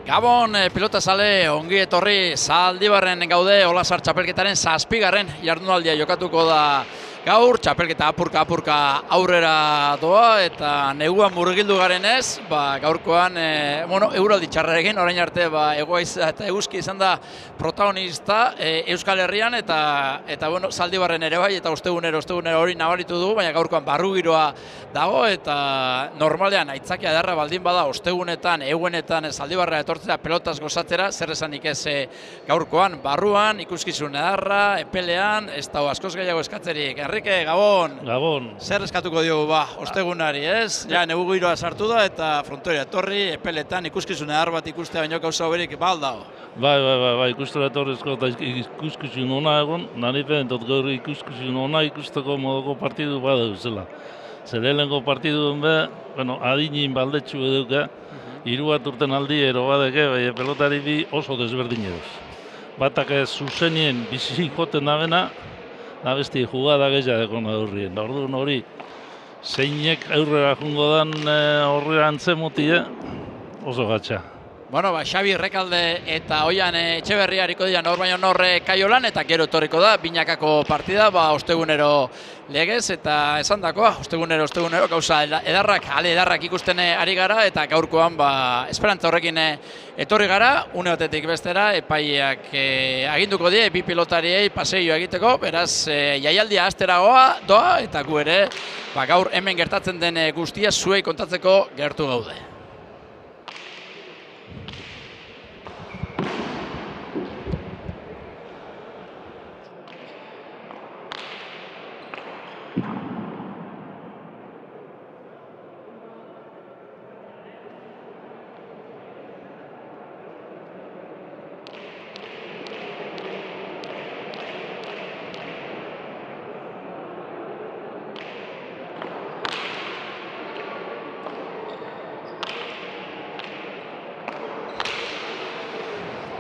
Gabon, pilota zale, ongi etorri, Zaldibarren gaude, Olasar txapelketaren 7. jardunaldia jokatuko da gaur, txapelketa apurka aurrera doa, eta neguan murgildu garenez, gaurkoan, euraldi txarrarekin, orain arte, Egoaiza eta Eguzki izan da protagonista Euskal Herrian, eta Zaldibarren ere bai, eta ostegunero hori nabaritu du, baina gaurkoan barru giroa dago, eta normalean aitzakia darra baldin bada, ostegunetan, eguenetan Zaldibarra etortzea pelotaz gozatzera, zer esanik ez gaurkoan, barruan, ikuskizun edarra, epelean, ez dago askoz gehiago eskatzerik. Enrique, Gabon. Gabon. Zer eskatuko diogu, ostegunari, ez? Ja, negu giroa sartu da, eta frontoria etorri, epeletan, ikuskizun edar bat ikustea baino gauza hoberik, baldago. Bai, ikustera etorrizko eta ikuskizun ona egon, nari pentot gaur ikuskizun ona ikusteko modoko partidu bada zela. Zerelengo partidu be, adinin baldetxu eduke, 3 bat urten aldi ero badeke, bai pelotari bi oso desberdin eduz. Batak zuzenien bizi joten da bena, da besti jugada gehiago da horrien. Orduan hori, zeinek aurrera jungo dan horrela antzemutie, oso gatsa. Xabi Rekalde eta Oian Etxeberria hariko dira nor baino norre Kaiolan, eta gero etorriko da binakako partida, ostegunero legez, eta esan dakoa, ostegunero gauza ale edarrak ikusten ari gara, eta gaurkoan esperantza horrekin etorri gara, une batetik bestera, epaiak aginduko die, bi pilotariei paseioa egiteko, beraz, jaialdia asteragoa doa, eta gu ere, gaur hemen gertatzen den guztia zuei kontatzeko gertu gaude.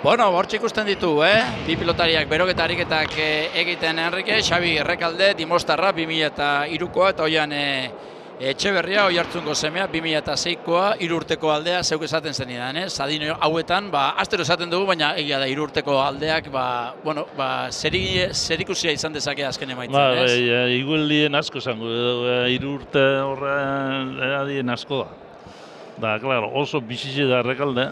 Hortxe ikusten ditu, bi pilotariak beroketa ariketak egiten Enrique, Xabi Rekalde, Dimostarra, 2003koa, eta Oian Etxeberria, Oiartzungo semea, 2006koa, 3 urteko aldea, zeuk esaten zenidan, Zadino hauetan, astero esaten dugu, baina egia da 3 urteko aldeak, zerikusia izan dezake azken emaitzen, ez? Igualdien asko zango, 3 urte horren adien asko da. Claro, oso bizitze da Rekalde,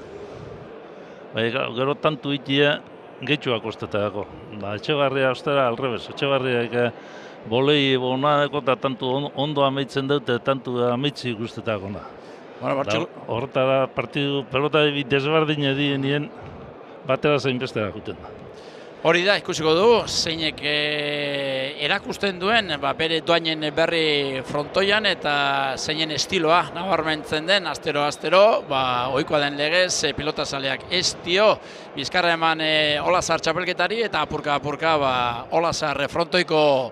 gero tantu itia gehitxuak ostetako. Etxebarria ostera alrebez, Etxebarriak bolei bonadeko eta tantu ondo amaitzen dute, tantu amaitzi guztetako. Horretara partidu pelota desberdin edien batera zein bestera juten da. Hori da, ikusiko du, zeinek erakusten duen bere doainen berri frontoian eta zeinen estiloa nabarmentzen den, astero, ohikoa den legez, pilotazaleak ez dio, bizkarra eman Olasar txapelketari eta apurka Olasar frontoiko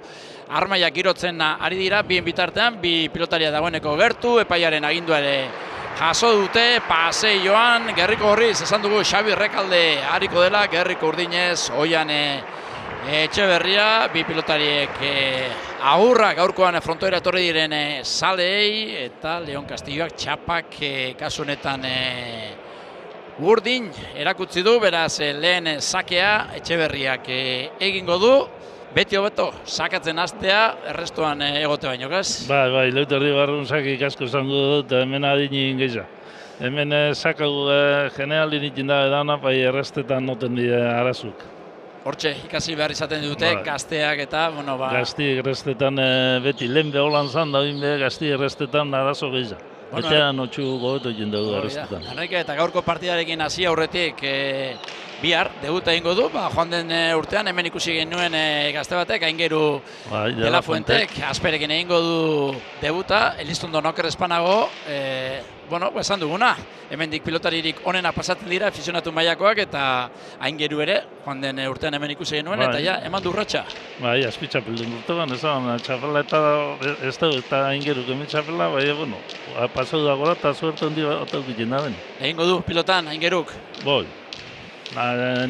armaiak girotzen ari dira, bien bitartean, bi pilotaria dagoeneko gertu, epaiaren agindua ere jaso dute, paseioan, Gerriko Horriz, esan dugu Xabi Rekalde hariko dela, Gerriko Urdinez, Oian Etxeberria, bi pilotariek agurra gaurkoan frontoera etorri diren zaleei, eta Leon Castilloak txapak kasu honetan urdin erakutsi du, beraz lehen sakea Etxeberriak egingo du, beti hobeto, sakatzen hastea, errestuan egote baino, ez? Bai, leuterdi barrun sakik asko zango dut, hemen adinin gehiago. Hemen sakagu generalin ikin da edana, errestetan noten dira arazuk. Hortxe, ikasi behar izaten dute, gazteak eta, Gazti errestetan beti lehen beholan zan, da gazti errestetan arazo gehiago. Eta notxu gobetu ikin dugu errestetan. Enrique, eta gaurko partidarekin hasi aurretik, bihar, debuta egingo du, joan den urtean, hemen ikusi genuen gazte batek, Aingeru de la Fuentek, asperekin egingo du debuta, Elizondo Noker espanago, esan duguna, hemendik pilotaririk onena pasatzen dira, aficionatu mailakoak, eta Aingeru ere, joan den urtean hemen ikusi genuen, eta ja, eman du urratxa. Azpitxapeldun urtean, txapela ez da, eta Aingeru kemen txapela, pasau da gora, eta suerte hondi bat aukiten da den. Egingo du, pilotan, Aingeruk?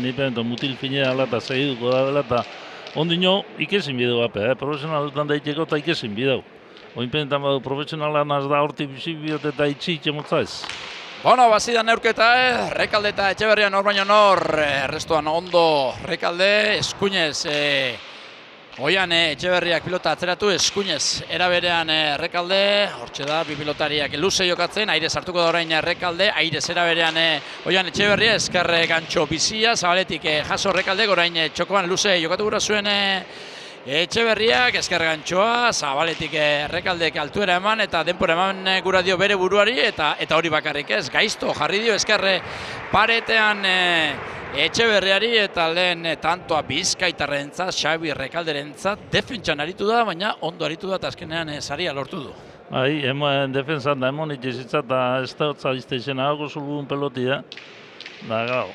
Ni pento mutil finea ala eta segiduko da dela eta ondino ikesin bideu gape, profesionaletan daiteko eta ikesin bideu. Oinpenetan badu profesionalan az da horti bizi bidot eta itxi itxemotza ez. Bueno, bazidan neurketa, Rekalde eta Etxeberria nor baino nor, errestoan ondo Rekalde, Eskuinez, Oian Etxeberriak pilota atzeratu, Eskuinez eraberean Rekalde, hortxe da, bi pilotariak luze jokatzen, aire sartuko da orain Rekalde, aire eraberean Oian Etxeberria, eskerre gantxo bizia, zabaletik jaso Rekalde, orain txokoan luze jokatu gura zuen Etxeberriak, eskerre gantxoa, zabaletik Rekaldek altuera eman eta denpora eman gura dio bere buruari eta hori bakarrik ez, gaizto jarri dio eskerre paretean Etxeberriari eta lehen tantoa Bizkaitarrentzat, Xabi Rekalderentzat defentsan aritu da, baina ondo aritu da eta azkenean saria lortu du. Bai, defensan da emon itxezitza eta ez da hotza izte izena hau zulun pelotia. Da, gau,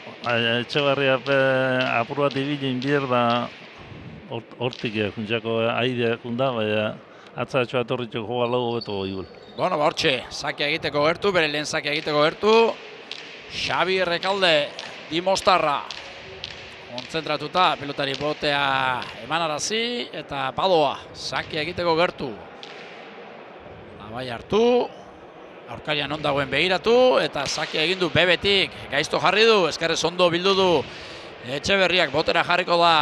Etxeberria apur bat ibilin bier da hortik juntzako aidea junda, baina atzatxoa etorritxo joa lau beto goi. Bueno, hortxe, sakia egiteko gertu, bere lehen sakia egiteko gertu. Xabi Rekalde, Di Mostarra, kontzentratuta, pelotari botea emanarazi eta padoa, sakia egiteko gertu. Bai hartu, aurkarian on dagoen begiratu eta sakia egin du bebetik, gaizto jarri du, eskerrez ondo bildu du. Etxeberriak botera jarriko da.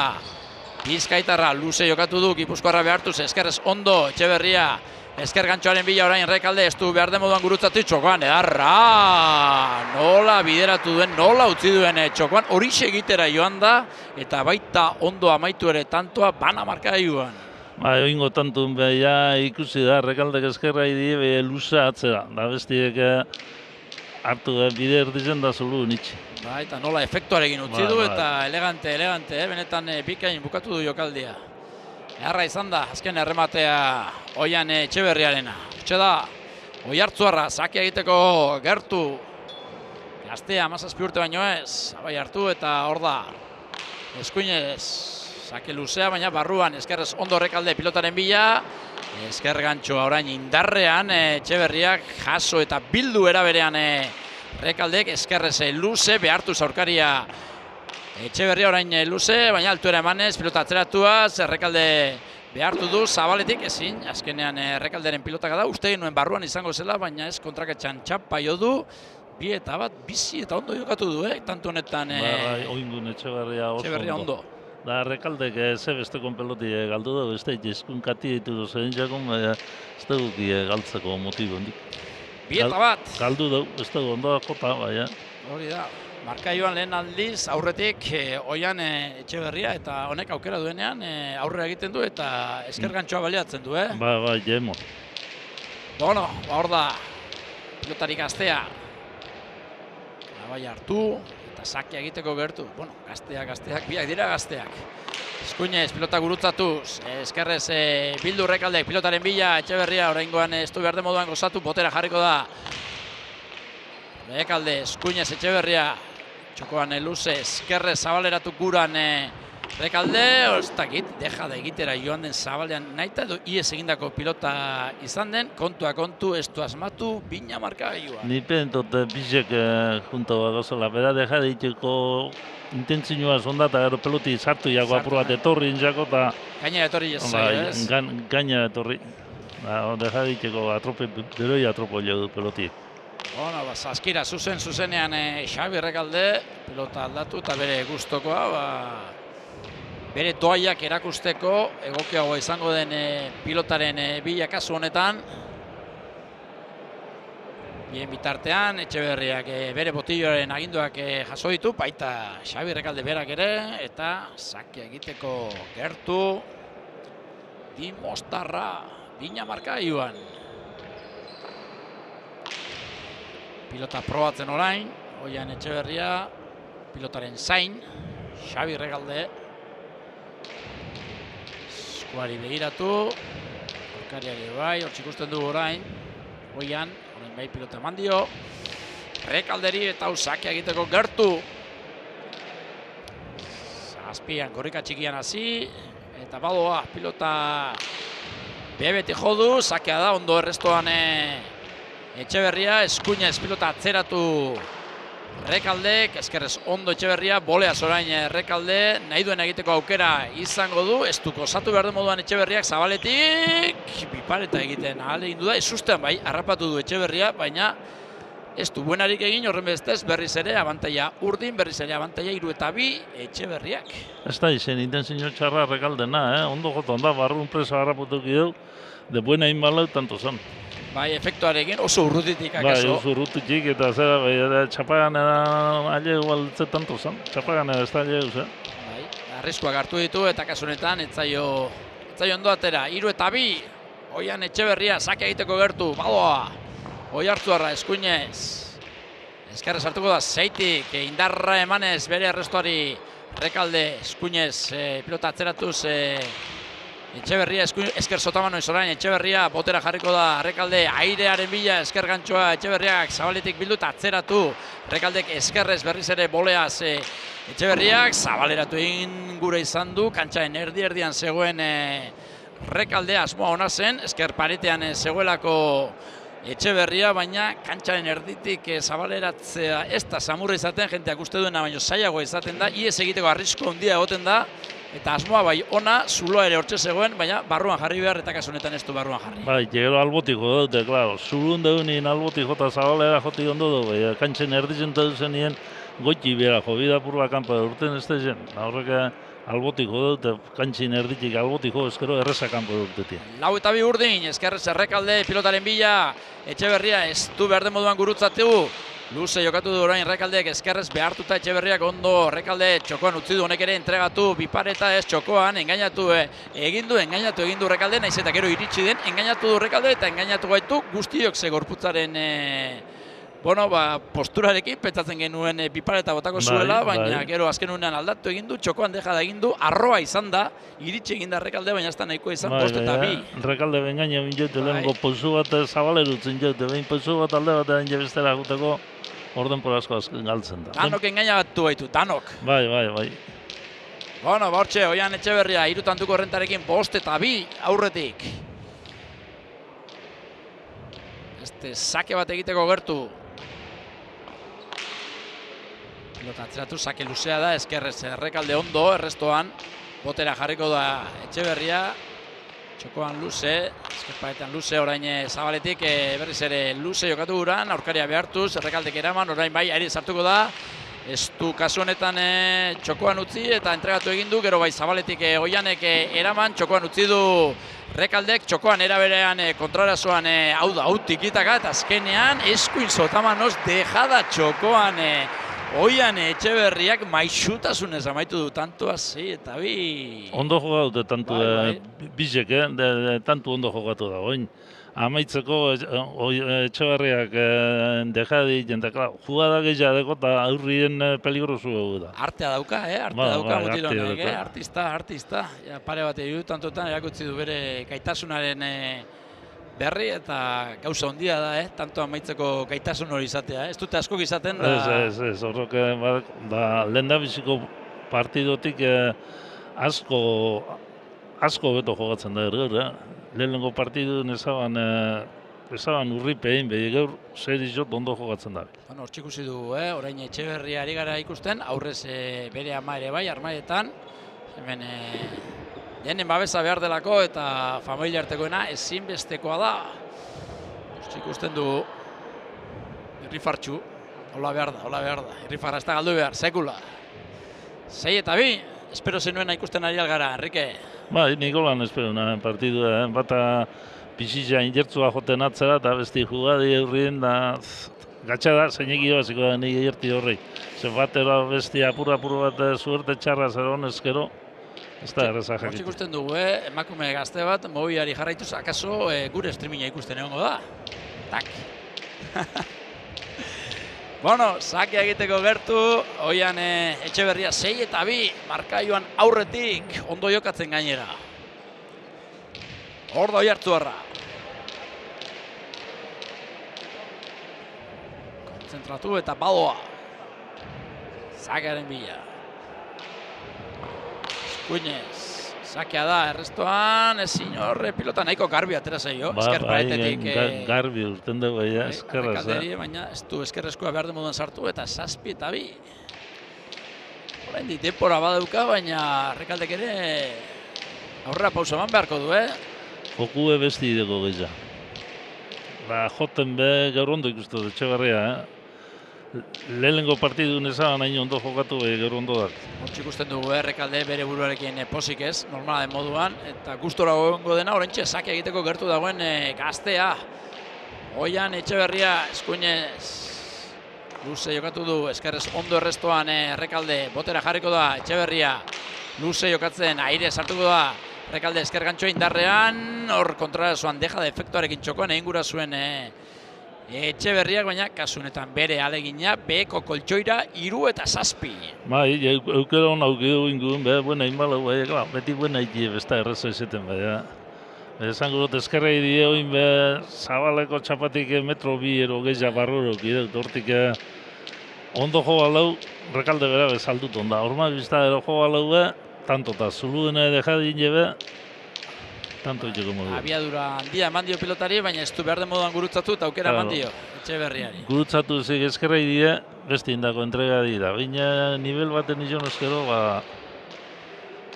Bizkaitarra luze jokatu du, Gipuzkoarra behartuz, eskerrez ondo, Etxeberria, esker gantxoaren bila orain Rekalde, ez du behar den moduan gurutzatu, txokoan, edarra, nola bideratu duen, nola utzi duen txokoan, horixe egitera joan da, eta baita ondo amaitu ere tantoa, bana marka joan. Ba, oingo tantun beha ikusi da, Rekaldek eskerra idie luze atzera, da bestiek hartu bider dizen da zulu nitxe. Ba, eta nola efektuarekin utzi du eta elegante, benetan bikain bukatu du jokaldia. Eharra izan da, azken errematea Oian Etxeberriarena. Hortxe da, Oiartzuarra, sakia egiteko gertu. Gaztea, 17 urte baino ez, abai hartu eta hor da. Eskuinez, sake luzea, baina barruan eskerrez ondo Rekalde pilotaren bila. Esker gantxoa orain indarrean, Etxeberriak jaso eta bildu eraberean Rekaldek eskerrez luze, behartu zaurkaria Etxeberria orain luze, baina altuera emanez, pilota atzeratuaz, Rekalde behartu du, zabaletik ezin, azkenean Rekalderen pilotak da, uste nuen barruan izango zela, baina ez kontraketxan txapa jo du, bi eta bat bizi eta ondo jokatu du, tanto honetan oingun Etxeberria ondo. Da, Rekaldek ze bestekon peloti galdu da, ez da izkun kati ditu duzen jakon, baina ez da guki galtzeko motibo hondik. Bi eta bat. Galdu du, ez da ondo jota, baina. Hori da, marka joan lehen aldiz aurretik Oian Etxeberria eta honek aukera duenean aurrera egiten du eta esker gantxoa baliatzen du, Ba, jemo. Bueno, hor da, pilotari gaztea. Bai hartu. Eta sakia egiteko gertu. Bueno, gazteak, biak dira gazteak. Eskuinez, pilota gurutzatuz, eskerrez bildu Rekaldek, pilotaren bila, Etxeberria, oraingoan ez du behar den moduan gozatu, botera jarriko da. Rekalde, Eskuinez, Etxeberria, txokoan luze, eskerrez zabaleratu guran Rekalde, ez dakit, deja da egitera joan den zabalean naita edo ies egindako pilota izan den, kontua kontu, ez du asmatu, bina marka joan. Ni pentot bizek junto gozela, bera deja diteko intentzioa zonda eta gero peloti sartu jako apur bat etorri inzako eta... Gainera etorri jazai, ez? Gainera etorri. Deja diteko beroi atropo jo du peloti. Bueno, zaskira zuzenean Xabi Rekalde, pilota aldatu eta bere gustokoa, bere doaiak erakusteko egokiagoa izango den pilotaren bila kasu honetan. Bien bitartean, Etxeberriak bere botilloaren aginduak jaso ditu, baita Xabi Rekalde berak ere, eta sakia egiteko gertu Di Mostarra, bina marka joan. Pilota probatzen orain, Oian Etxeberria, pilotaren zain, Xabi Rekalde. Eskuari begiratu, aurkariari bai, hortz ikusten dugu orain, Oian, orain bai pilota eman dio, Rekalderi eta sakia egiteko gertu. Azpian korrika txikian hasi, eta badoa pilota bebeti jodu, sakia da, ondo errestoan Etxeberria, Eskuinez pilota atzeratu Rekaldek, eskerrez ondo Etxeberria, boleaz orain Rekalde, nahi duen egiteko aukera izango du, ez du gozatu behar den moduan Etxeberriak zabaletik, bipareta egiten ahal egin du da, ez ustean bai, harrapatu du Etxeberria, baina ez du buenarik egin, horren bestez berriz ere abantaila urdin, berriz ere abantaila 3-2 Etxeberriak. Ez da izen intenzio txarra Rekaldena, ondo jotan da, barrun presa harraputuki dugu, de buena inbalau tanto zan. Bai, efektuarekin oso urrutitik Bai, akaso. oso urrutitik eta zera, bai, txapaganera alegu altze tanto zan, txapaganera ez da alegu, Bai, arriskuak hartu ditu eta kasu honetan ez zaio ondo atera. 3-2, Oian Etxeberria sake egiteko gertu, badoa. Oiartzuarra eskuinez. Ezkerrez hartuko da Zeitik, indarra emanez bere arrestuari Rekalde eskuinez pilota atzeratuz Etxeberria esker sotamano orain Etxeberria botera jarriko da Rekalde airearen bila esker gantxoa Etxeberriak zabaletik bildu eta atzeratu Rekaldek eskerrez berriz ere boleaz Etxeberriak zabaleratu egin gure izan du kantxaen erdian zegoen Rekalde asmoa ona zen esker paretean zegoelako Etxeberria, baina kantxaren erditik zabaleratzea ez da samurra izaten, jenteak uste duena, baina zailagoa izaten da, iez egiteko arrisko handia egoten da, eta asmoa bai ona, zuloa ere hortxe zegoen, baina barruan jarri behar, eta kasu honetan ez du barruan jarri. Bai, gero albotiko dute, klaro, zulun deunin albotiko eta zabalera joti ondo du, bai, kantxen erditzen duzen nien, goiti behar, jo, bidapurua kanpa urten ez da zen, horrek albotiko dute, kantxin erditik albotiko, ezkero errezak kanpo dutetik. 4-2 urdin, eskerrez Rekalde pilotaren bila, Etxeberria ez du behar den moduan gurutzatu, luze jokatu du orain Rekaldek eskerrez behartuta Etxeberriak ondo Rekalde txokoan utzi du honek ere entregatu bipareta ez txokoan, engainatu egin du Rekalde, naiz eta gero iritsi den, engainatu du Rekalde eta engainatu gaitu guztiok ze gorputzaren posturarekin pentsatzen genuen pipareta botako zuela, baina gero azken unean aldatu egin du, txokoan deja da egin du, arroa izan da, iritsi egin da Rekalde, baina ez da nahikoa izan, 5-2. Rekalde bengaina bintzete, lehenko pozu bat zabalerutzen jote, behin pozu bat alde bat egin jabiztera guteko, orden porazko galtzen da. Danok engaina batu baitu, danok. Bai. Hortxe, Oian Etxeberria, 3 tantuko errentarekin 5-2 aurretik. Sake bat egiteko gertu. Pilota atzeratu, sake luzea da, eskerrez Rekalde ondo, errestoan. Botera jarriko da Etxeberria. Txokoan luze, eskerpaetan luze, orain zabaletik berriz ere luze jokatu guran, aurkaria behartuz, Rekaldek eraman, orain bai, aire sartuko da. Ez du kasu honetan txokoan utzi eta entregatu egin du, gero bai zabaletik Oianek eraman, txokoan utzi du Rekaldek, txokoan eraberean kontrarazoan hau da, tikitaka eta azkenean eskuin sotamanoz dejada txokoan Oian Etxeberriak maixutasunez amaitu du tantoa 6-2. Ondo jogatu dute tantu bizek, tantu ondo jogatu da, oin. Amaitzeko Etxeberriak dejadi jente, jugada gehiago eta aurrien peligrosu dugu da. Artea dauka, artea dauka mutilonek, artista. Pare bat egin tantotan erakutsi du bere gaitasunaren berri eta gauza ondia da, tanto amaitzeko gaitasun hori izatea, ez dute asko izaten da. Ez, horrek lehendabiziko partidotik asko beto jogatzen da gaur, lehenengo partidun ezaban urripe egin, behi gaur zer izot ondo jogatzen da. Hortxe ikusi du, orain Etxeberria ari gara ikusten, aurrez bere ama ere bai, armaetan, hemen jenen babesa behar delako eta familia artekoena ezinbestekoa da. Hortxe ikusten du, irrifartxu, hola behar da, irrifarra ez da galdu behar, sekula. 6-2, espero zenuena ikusten ari algara, Enrique. Bai, Nikolan espero nahen partidua, bata pixitza injertzua joten atzera eta besti jugadi eurrien da gatsa da, zeinek irabaziko da nire jerti horrei. Zer batera besti apur bat suerte txarra zer honezkero, ez da erreza jakitu. Hortxe ikusten dugu, emakume gazte bat, mobiari jarraituz, akaso gure streaminga ikusten egongo da. Tak. Sake egiteko gertu, Oian Etxeberria 6-2, markaioan aurretik, ondo jokatzen gainera. Hor da Oiartzuarra. Konzentratu eta badoa. Sakearen bila. Eskuinez. Sakea da, errestoan, horre pilota nahiko garbi atera zaio, esker paretetik. Garbi urten dugu, eskerraz. Baina ez du eskerrezkoa behar den moduan sartu eta 7-2. Oraindik denbora badauka, baina Rekaldek ere aurrera pausa eman beharko du, Joku besti ideko gehiago. joten be gaur ondo ikustu dut Etxeberria, Lehenengo partidun esan hain ondo jokatu gaur ondo da. Hortxe ikusten dugu Errekalde bere buruarekin pozik ez, normala den moduan, eta gustora egongo dena, orentxe sake egiteko gertu dagoen gaztea. Oian Etxeberria, eskuinez, luze jokatu du, eskerrez ondo errestoan Errekalde, botera jarriko da Etxeberria, luze jokatzen, aire sartuko da, Errekalde esker gantxoa indarrean, hor kontrarazoan deja de efektuarekin txokoan egin gura zuen Etxeberriak, baina kasu honetan bere alegina, beheko koltsoira 3 eta 7. Bai, eukera hona aukidu inguen, buena inbalau, beti buena iki, besta erraza izaten, esango dut eskerra idie oin zabaleko txapatik metro 2 ero gehiago barrurok idut, hortik ondo jo balau, Rekalde bera bezaldut onda. Horma bizta ero jo balau tanto eta zuluena dejadin jebe, tanto itxeko modu. Abiadura handia eman dio pilotari, baina ez du behar den moduan gurutzatu eta aukera eman dio Etxeberriari. Gurutzatu zik eskerra idie, beste indako entrega dira. Baina nivel baten izan eskero,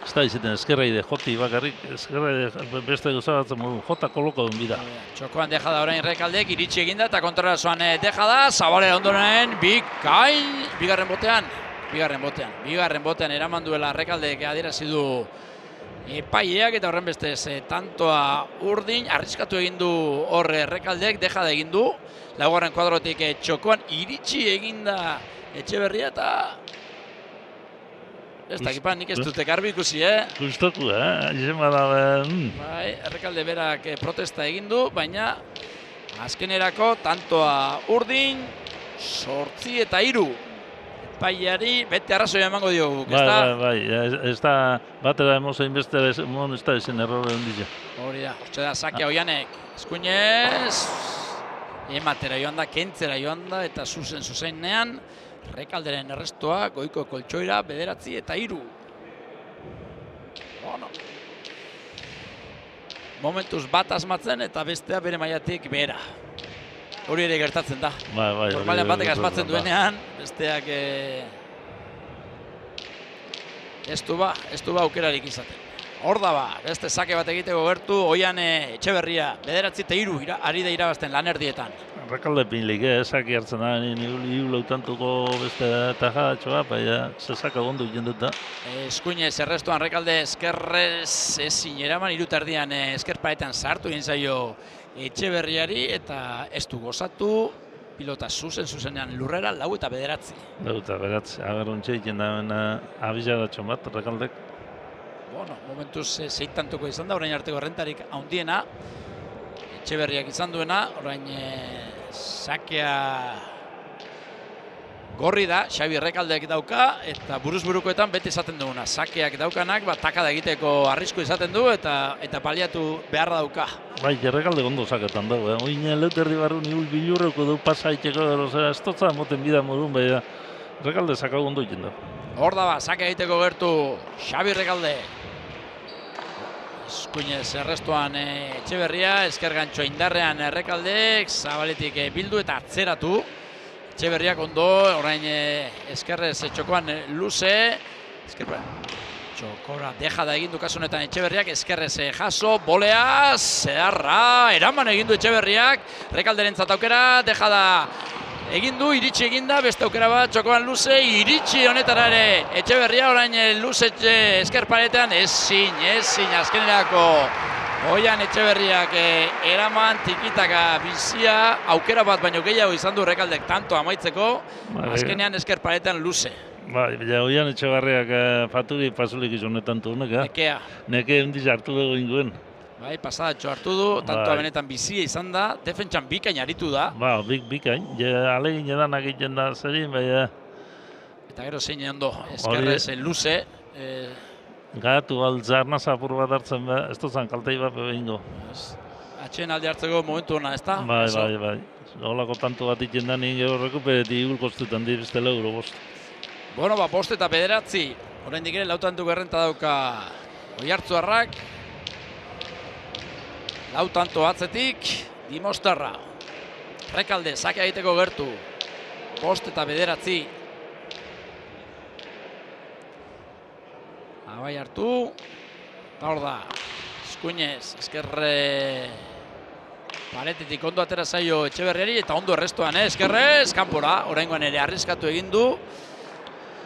ez da izaten eskerra ide joti bakarrik, eskerra ide beste gozabatzen modu, jota koloko duen bida. Txokoan deja da orain Errekaldek, iritsi eginda eta kontrarazoan deja da, Zabale ondoren, bigarren botean eraman duela Errekaldek adierazi du epaileak eta horren bestez tantoa urdin, arriskatu egin du hor Errekaldek, deja da egin du, laugarren kuadrotik txokoan iritsi eginda Etxeberria eta ez dakipan, nik ez dute garbi ikusi, Gustoku, izan bada... Bai, Errekalde berak protesta egin du, baina azkenerako tantoa urdin, 8 eta 3. Epaileari bete arrazoia emango diogu, ez da? Bai, ez da batera emozein beste emon ez da izen errore ondizia. Hori da, hortxe da, Sake Oianek, eskuinez, ematera joan da, kentzera joan da, eta zuzenean, Errekalderen errestoa, goiko koltsoira, 9 eta 3. Bueno. Momentuz bat asmatzen eta bestea bere mailatik behera. Hori ere gertatzen da. Normalean batek asmatzen duenean, besteak ez du ba aukerarik izaten. Hor da ba, beste sake bat egiteko gertu, Oian Etxeberria, 9 eta 3 ari da irabazten lanerdietan. Errekalde pinlik, sake hartzen da, niu lautantuko beste tajadatxoa, baina zezaka gondo egin dut da. Eskuinez errestoan Errekalde eskerrez ezin eraman, 3 erdian eskerpaetan sartu egin zaio Etxeberriari eta ez du gozatu, pilota zuzenean lurrera, 4 eta 9. 4 eta 9, agarrontxe egin da abizadatxo bat, Errekaldek. Bueno, momentuz zeitantuko izan da, orain arteko errentarik handiena, Etxeberriak izan duena, orain sakea gorri da, Xabi Errekaldek dauka, eta buruz-burukoetan beti izaten duguna. Sakeak daukanak, takada egiteko arrisku izaten du, eta paliatu beharra dauka. Bai, Errekaldek ondo saketan dago, oin leuterdi barru nihul bilurreko du pasa itxeko, ez totza moten bida modun, baina Errekalde sakau ondo egin da. Hor da ba, sake egiteko gertu Xabi Errekalde. Eskuinez errestoan Etxeberria, esker gantxoa indarrean Errekaldek, Zabaletik bildu eta atzeratu. Etxeberriak ondo, orain eskerrez txokoan luze, txokora deja da egindu kasunetan Etxeberriak, eskerrez jaso, bolea, zeharra, eraman egindu Etxeberriak, Errekalderentzat aukera, deja da egindu, iritsi eginda, beste aukera bat, txokoan luze, iritsi honetara ere Etxeberria, orain luze eskerparetean, ezin, azkenerako Oian Etxeberriak eraman tikitaka bizia, aukera bat baino gehiago izan du Errekaldek tanto amaitzeko, azkenean eskerparetean luze. Bai, Oian Etxeberriak faturi pasulik izonetan tunek, Neke hundiz hartu dugu inguen. Bai, pasadatxo hartu du, tantoa benetan bizia izan da, defentsan bikain aritu da. Ba, bikain, alegin edanak egiten da zerin, baina... Eta gero zein ondo, eskerrez luze. Gatu altzarnaz apur bat hartzen, ez duzan kaltei bat behingo. Atxeen alde hartzeko momentu hona, ez da? Bai. Olako tanto bat iken da nien gero rekupereti igul kostutan dibiztela euro bost. Bueno, ba, 5 eta 9, oraindik ere lautantuko errenta dauka Oiartzuarrak. Lautanto atzetik, Dimostarra. Errekalde, sake egiteko gertu. 5 eta 9. Abai hartu, eta hor da, eskuinez, eskerre Paretetik ondo atera zaio Etxeberriari eta ondo errestoan, eskerrez, kanpora, oraingoan ere arriskatu egin du.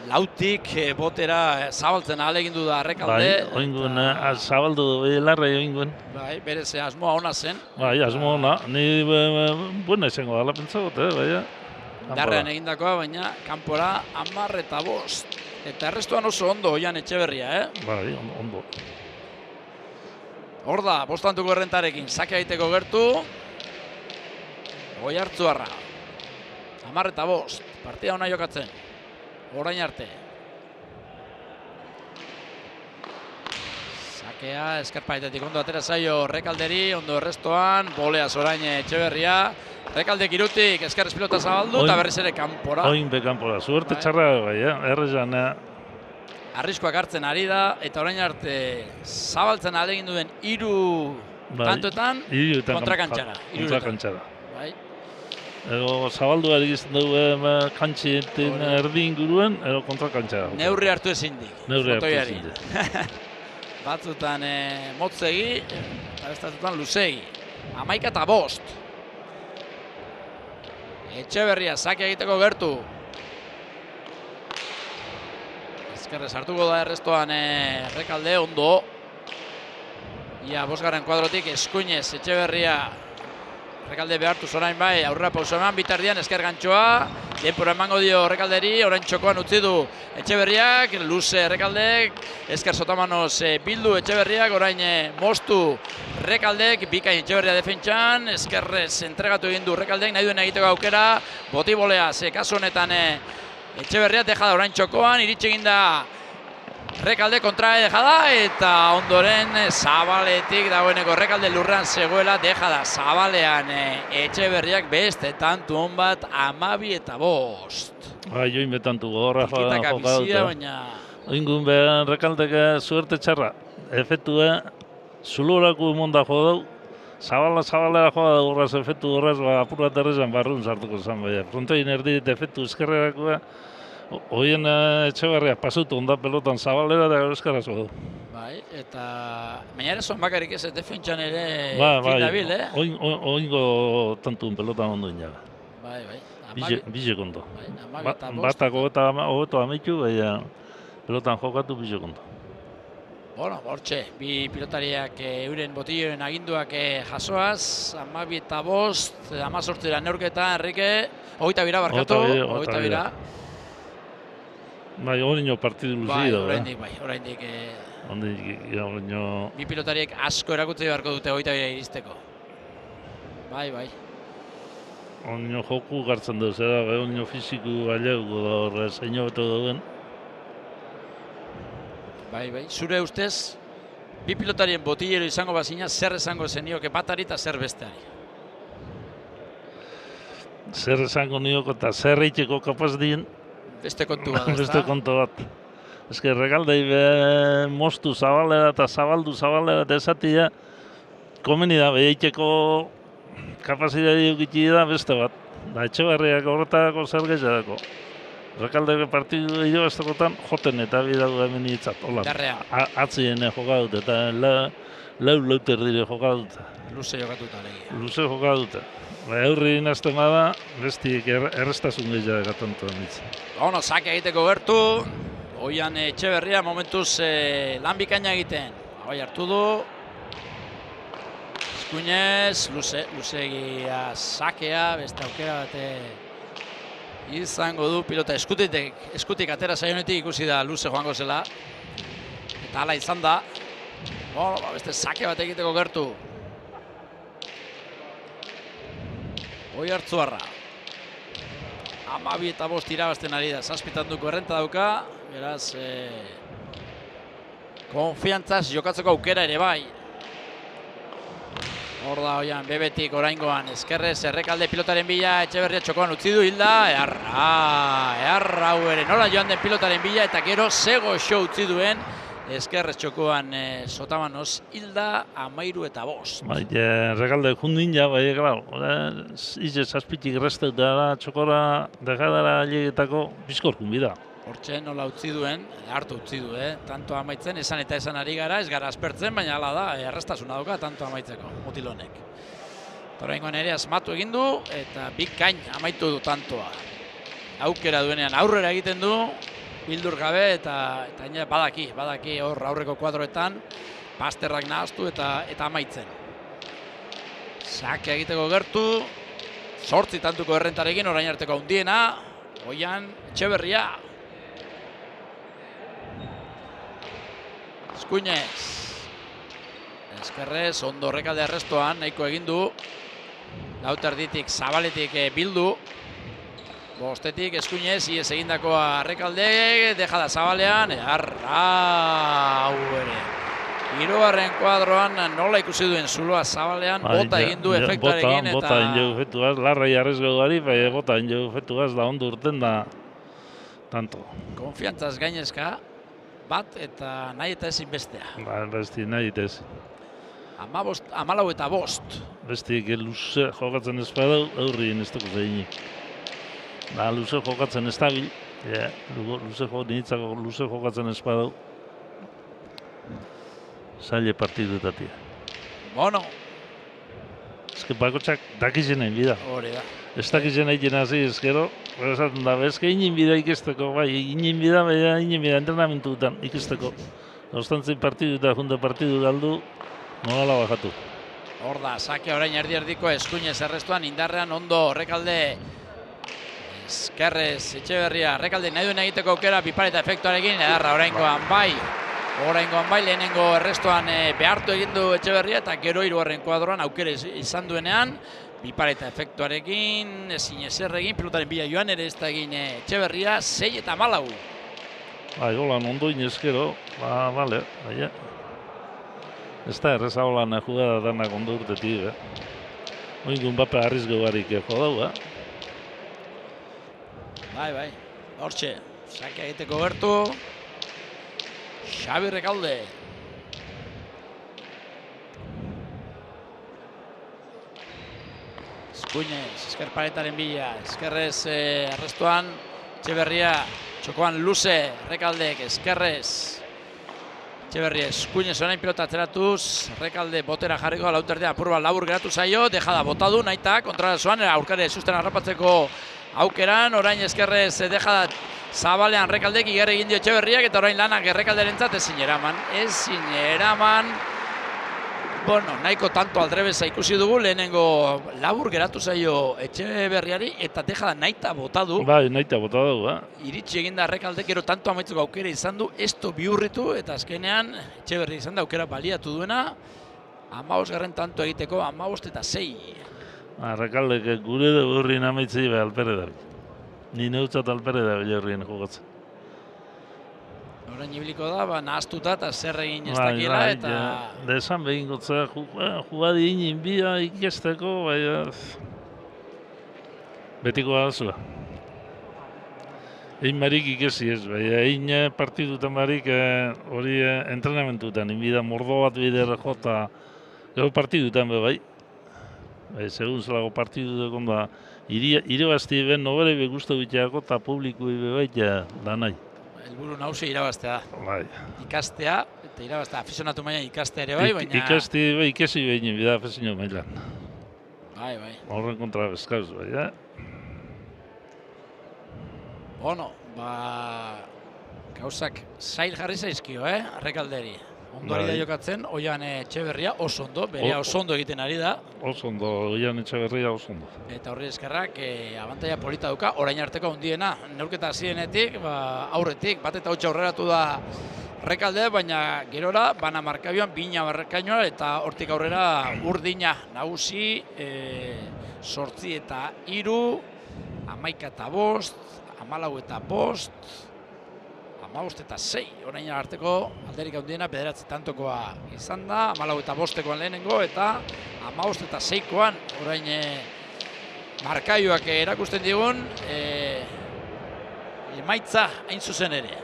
Lautik botera zabaltzen ahalegin du da Rekalde. Bai, oingoen zabaldu du, larra oingoen. Bai, berez asmoa ona zen. Bai, asmo ona, ni buena izango dala pentsagot, baina. Darrean egindakoa, baina kanpora 10-5. Eta errestuan oso ondo Oian Etxeberria, Bai, ondo. Hor da, bostantuko errentarekin, sake egiteko gertu. Oiartzuarra. 10-5, partida ona jokatzen. Orain arte. Sakea, eskerpaitetik ondo atera zaio Rekalderi, ondo errestoan, boleaz orain Etxeberria. Rekalde kirutik, eskerrez pilota zabaldu eta berriz ere kanpora. Oin be kanpora, suerte txarra bai, errezan. Arriskoak hartzen ari da, eta orain arte zabaltzen ahalegin duen 3 tantoetan kontrakantxara. Kontrakantxara. Bai. Edo zabaldu egizten dugu kantxeetan erdi inguruen, edo kontrakantxara. Neurri hartu ezindik. Neurri hartu ezindik. Batzutan motzegi, eta bestatutan luzegi. 11-5. Etxeberria sake egiteko gertu. Ezkerrez hartuko da errestoan Rekalde ondo. Ia 5. kuadrotik eskuinez Etxeberria. Rekalde behartu zorain bai, aurrera pauso eman bitardian esker gantxoa. Denpora emango dio Rekalderi, orain txokoan utzi du Etxeberriak, luze Rekaldek, esker Sotamanoz bildu Etxeberriak, orain moztu Rekaldek, bikain Etxeberria defentsan, eskerrez entregatu egin du Rekaldek, nahi duen egiteko aukera, botibolea, kasu honetan Etxeberria deja da orain txokoan, iritsi egin da Rekalde kontra dejada eta ondoren Zabaletik dagoeneko Rekalde lurrean zegoela dejada Zabalean Etxeberriak beste tantu hon bat 12-5. Bai, join betantu gorra Tikitaka bizia, baina... Oingun behar Rekaldek suerte txarra. Efektue, zulurako monda jo dau. Zabalera jo da horraz efektu horraz, apur bat errezan barrun sartuko zen. Frontoin erdi efektu eskerrerakoa. Hoien Etxeberria pasutu onda pelotan Zabalera da euskaraz du. Bai, eta... Baina ere zon bakarik ez defentsan ere fin dabil, Oingo tantun pelotan ondo inaga. Bai. Bizek ondo. Batak hobeto amitu, baina pelotan jokatu bizek ondo. Bueno, hortxe, bi pilotariak euren botilloen aginduak jasoaz, 12-5, 18 neurketa, Enrique, 22 barkatu, 22. Bai, horreño partidu luzi da. Oraindik. Horreño... Bi pilotariek asko erakutsi beharko dute 22 iristeko. Bai. Horreño joku gartzen duz, horreño fiziku baileguko da horre, zeino beto dauen. Bai. Zure ustez, bi pilotarien botillero izango bazina, zer esango zenioke batari eta zer besteari? Zer esango nioko eta zer eiteko kapaz dien, Beste kontu bat, beste kontu bat. Ez que Rekaldei moztu Zabalera eta zabalera eta esatia komeni da, behaiteko kapazidadi eukitzi da beste bat. Da Etxeberriak horretako zer gehiagako. Rekaldei partidu irabaztekotan joten eta bidago hemen hitzat. Darrean. Atzien jokadut eta lauter dire jokadut. Luze jokatuta legia. Luze jokadut. Eurri inazten bada, bestik errestasun gehiago gatantu emitzen. Bueno, sake egiteko gertu, Oian Etxeberria momentuz lan bikaina egiten. Bai hartu du. Eskuinez, luzegia sakea, beste aukera bate izango du pilota eskutik atera zaionetik ikusi da luze joango zela. Eta hala izan da. Bueno, beste sake bat egiteko gertu. Oiartzuarra. 12-5 irabazten ari da, 7 tantuko errenta dauka, beraz, konfiantzaz jokatzeko aukera ere bai. Hor da Oian, bebetik oraingoan, eskerrez, Errekalde pilotaren bila, Etxeberria txokoan utzi du hilda, eharra hau ere, nola joan den pilotaren bila, eta gero zego show utzi duen, eskerrez txokoan Sotamanoz hilda 13-5. Bai, Errekalde jundin ja, bai, klar, ize zazpitik restet dara txokora dejadara ailegetako bizkor junbida. Hortxe nola utzi duen, hartu utzi du, tanto amaitzen, esan eta esan ari gara, ez gara aspertzen, baina hala da, erraztasuna dauka tanto amaitzeko, mutilonek. Oraingoan ere asmatu egin du eta bikain amaitu du tantoa. Aukera duenean aurrera egiten du, bildur gabe eta badaki hor aurreko kuadroetan Pasterrak nahaztu eta amaitzen. Sakea egiteko gertu, 8 tantuko errentarekin orain arteko handiena, Oian Etxeberria. Eskuinez. Ezkerrez, ondo Rekalde arrestoan, nahiko egin du. Lauterditik, Zabaletik bildu. Bostetik, Eskuinez, iez egindakoa Rekalde, deja da Zabalean, hau ere. Hirugarren kuadroan nola ikusi duen zuloa Zabalean, bota egin du efektuarekin eta... Bota egin du efektuaz, larra jarrez gaudari, bota egin du efektuaz, da ondo urten da tanto. Konfiantzaz gainezka, bat eta nahi eta ezin bestea. Besti nahi eta ezin. 14 eta 5. Bestik luze jokatzen ez badau, aurrien ez dugu zeinik. Luze jokatzen ez dabil, luze jokatzen ez badau. Zaile partidutatia. Bono. Ez bakotxak dakizen egin bida. Hori da. Ez dakizen egin hazi ezkero, esaten da, ezke inin bida ikesteko, inin bida entrenamentu dutan ikesteko. Ostantzin partiduta, junta partidu galdu, nolala bajatu. Hor da, Sakea orain erdi-erdiko Eskuinez errestuan, indarrean ondo Rekalde, Ezkerrez, Etxeberria, Rekalde nahi duen egiteko aukera, pipareta efektuarekin, edarra oraingoan bai. Oraingoan bai, lehenengo errestuan behartu egin du Etxeberria eta gero hirugarren kuadroan aukera izan duenean, pipareta efektuarekin, ezin ezer egin, pilotaren bila joan ere ez da egin Etxeberria, 6 eta 4. Holan ondo inezkero, bale, baina. Ez da erreza holan jugada danak ondo urtetik, Oingun bape harriz gogarik jodau, Bai, hortxe, Sakea egiteko gertu. Xabi Rekalde. Eskuinez, ezkerparetaren bila, ezkerrez arrestuan, Etxeberria, txokoan luze, Rekaldek, ezkerrez. Etxeberria, Eskuinez orain pilota atzeratuz, Rekalde botera jarriko, lauterdean apur bat labur geratu zaio, dejada botadu, naita, kontrara zoan, aurkare susten harrapatzeko aukeran, orain ezkerrez dejada Zabalean Rekaldek igarri egin dio Etxeberriak eta orain lanak Rekalderentzat ezin eraman. Bueno, nahiko tanto aldrebesa ikusi dugu, lehenengo labur geratu zaio Etxeberriari eta dejada naita botadu. Bai, naita botadu, Iritsi eginda Rekaldek gero tanto amaitzeko aukera izan du, esto bihurritu eta azkenean Etxeberri izan da aukera baliatu duena. 15 tanto egiteko, 15 eta 6. Rekaldek gure da horrien amaitzei behar alpere da. Ni neutzat alpere da horrien jokatzen. Orain ibiliko da, nahaztuta eta zer egin ez dakiela eta... Desan behin gotzea, jugadi inin bida ikesteko, betiko adazua. Egin marik ikesi ez, egin partidutan marik hori entrenamentutan, inbida mordo bat bidera jota, gero partidutan bai. Segun zelago partidu dekon da, irabazti ben nobere begustu biteako eta publiku bebaita da nahi. Helburu nagusi irabaztea. Bai. Ikastea, eta irabaztea, afizionatu mailan ikastea ere bai, baina... Ikasi behin bida afizionatu mailan. Bai. Horren kontra bezkauz bai, Bueno, gauzak zail jarri zaizkio, Rekalderi. Ondo ari da jokatzen, Oian Etxeberria oso ondo, berea oso ondo egiten ari da. Oso ondo, Oian Etxeberria oso ondo. Eta horri eskerrak abantaila polita duka, orain arteko handiena. Neurketa hasienetik, aurretik, bat eta 8 aurreratu da Rekalde, baina gerora, bana markabioan, bina barrekainoa eta hortik aurrera urdina nagusi, 8 eta 3, 11 eta 5, 14 eta 5, 15 eta 6, orain arteko alderik handiena 9 tantokoa izan da, 14 eta 5koan lehenengo eta 15 eta 6koan orain markaioak erakusten digun emaitza hain zuzen ere.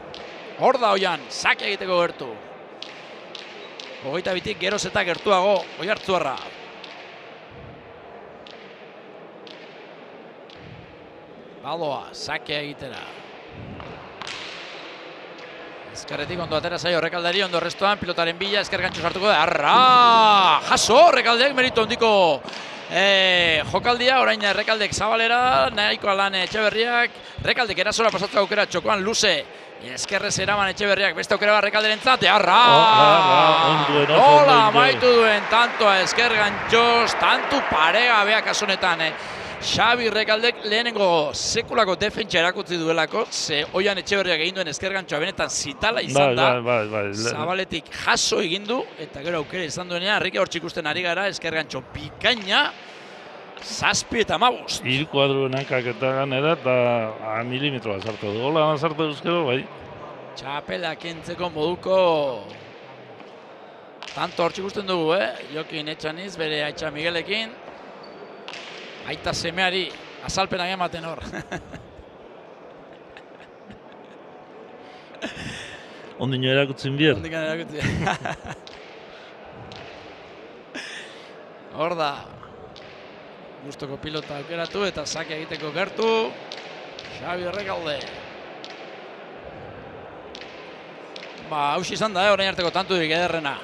Hor da Oian, Sakea egiteko gertu. 22tik geroz eta gertuago Oiartzuarra. Badoa, Sakea egitera. Ezkerretik ondo atera zaio Rekalderi, ondo restoan, pilotaren bila, ezker gantxo sartuko da, jaso, Rekaldeak meritu ondiko Jokaldia, orain Errekaldek Zabalera, nahikoa lan Etxeberriak, Errekaldek erasora pasatzen aukera txokoan luze, eskerrez eraman Etxeberriak, beste aukera bat Errekalderentzat, nola amaitu duen tantoa esker gantxoz, tantu paregabeak kasunetan. Xabi Errekaldek lehenengo sekulako defentsa erakutsi duelako, ze Oian Etxeberriak egin duen esker gantxoa benetan zitala izan da, Zabaletik jaso egin du, eta gero aukera izan duenean, Enrique hortxe ikusten ari gara, esker gantxo bikaina, 7 eta 15. Hiru kuadruen hankak eta ganera, eta milimetroa sartu du. Hola sartu euskero, bai. Txapela kentzeko moduko tanto hortxe ikusten dugu, Jokin Etxaniz, bere Aitza Miguelekin. Aita semeari azalpenak ematen hor. Ondino erakutzen bier. Ondikan erakutzen. Hor da. Gustoko pilota aukeratu eta sake egiteko gertu. Xabi Errekalde. Hausi izan da, orain arteko tanturik ederrena.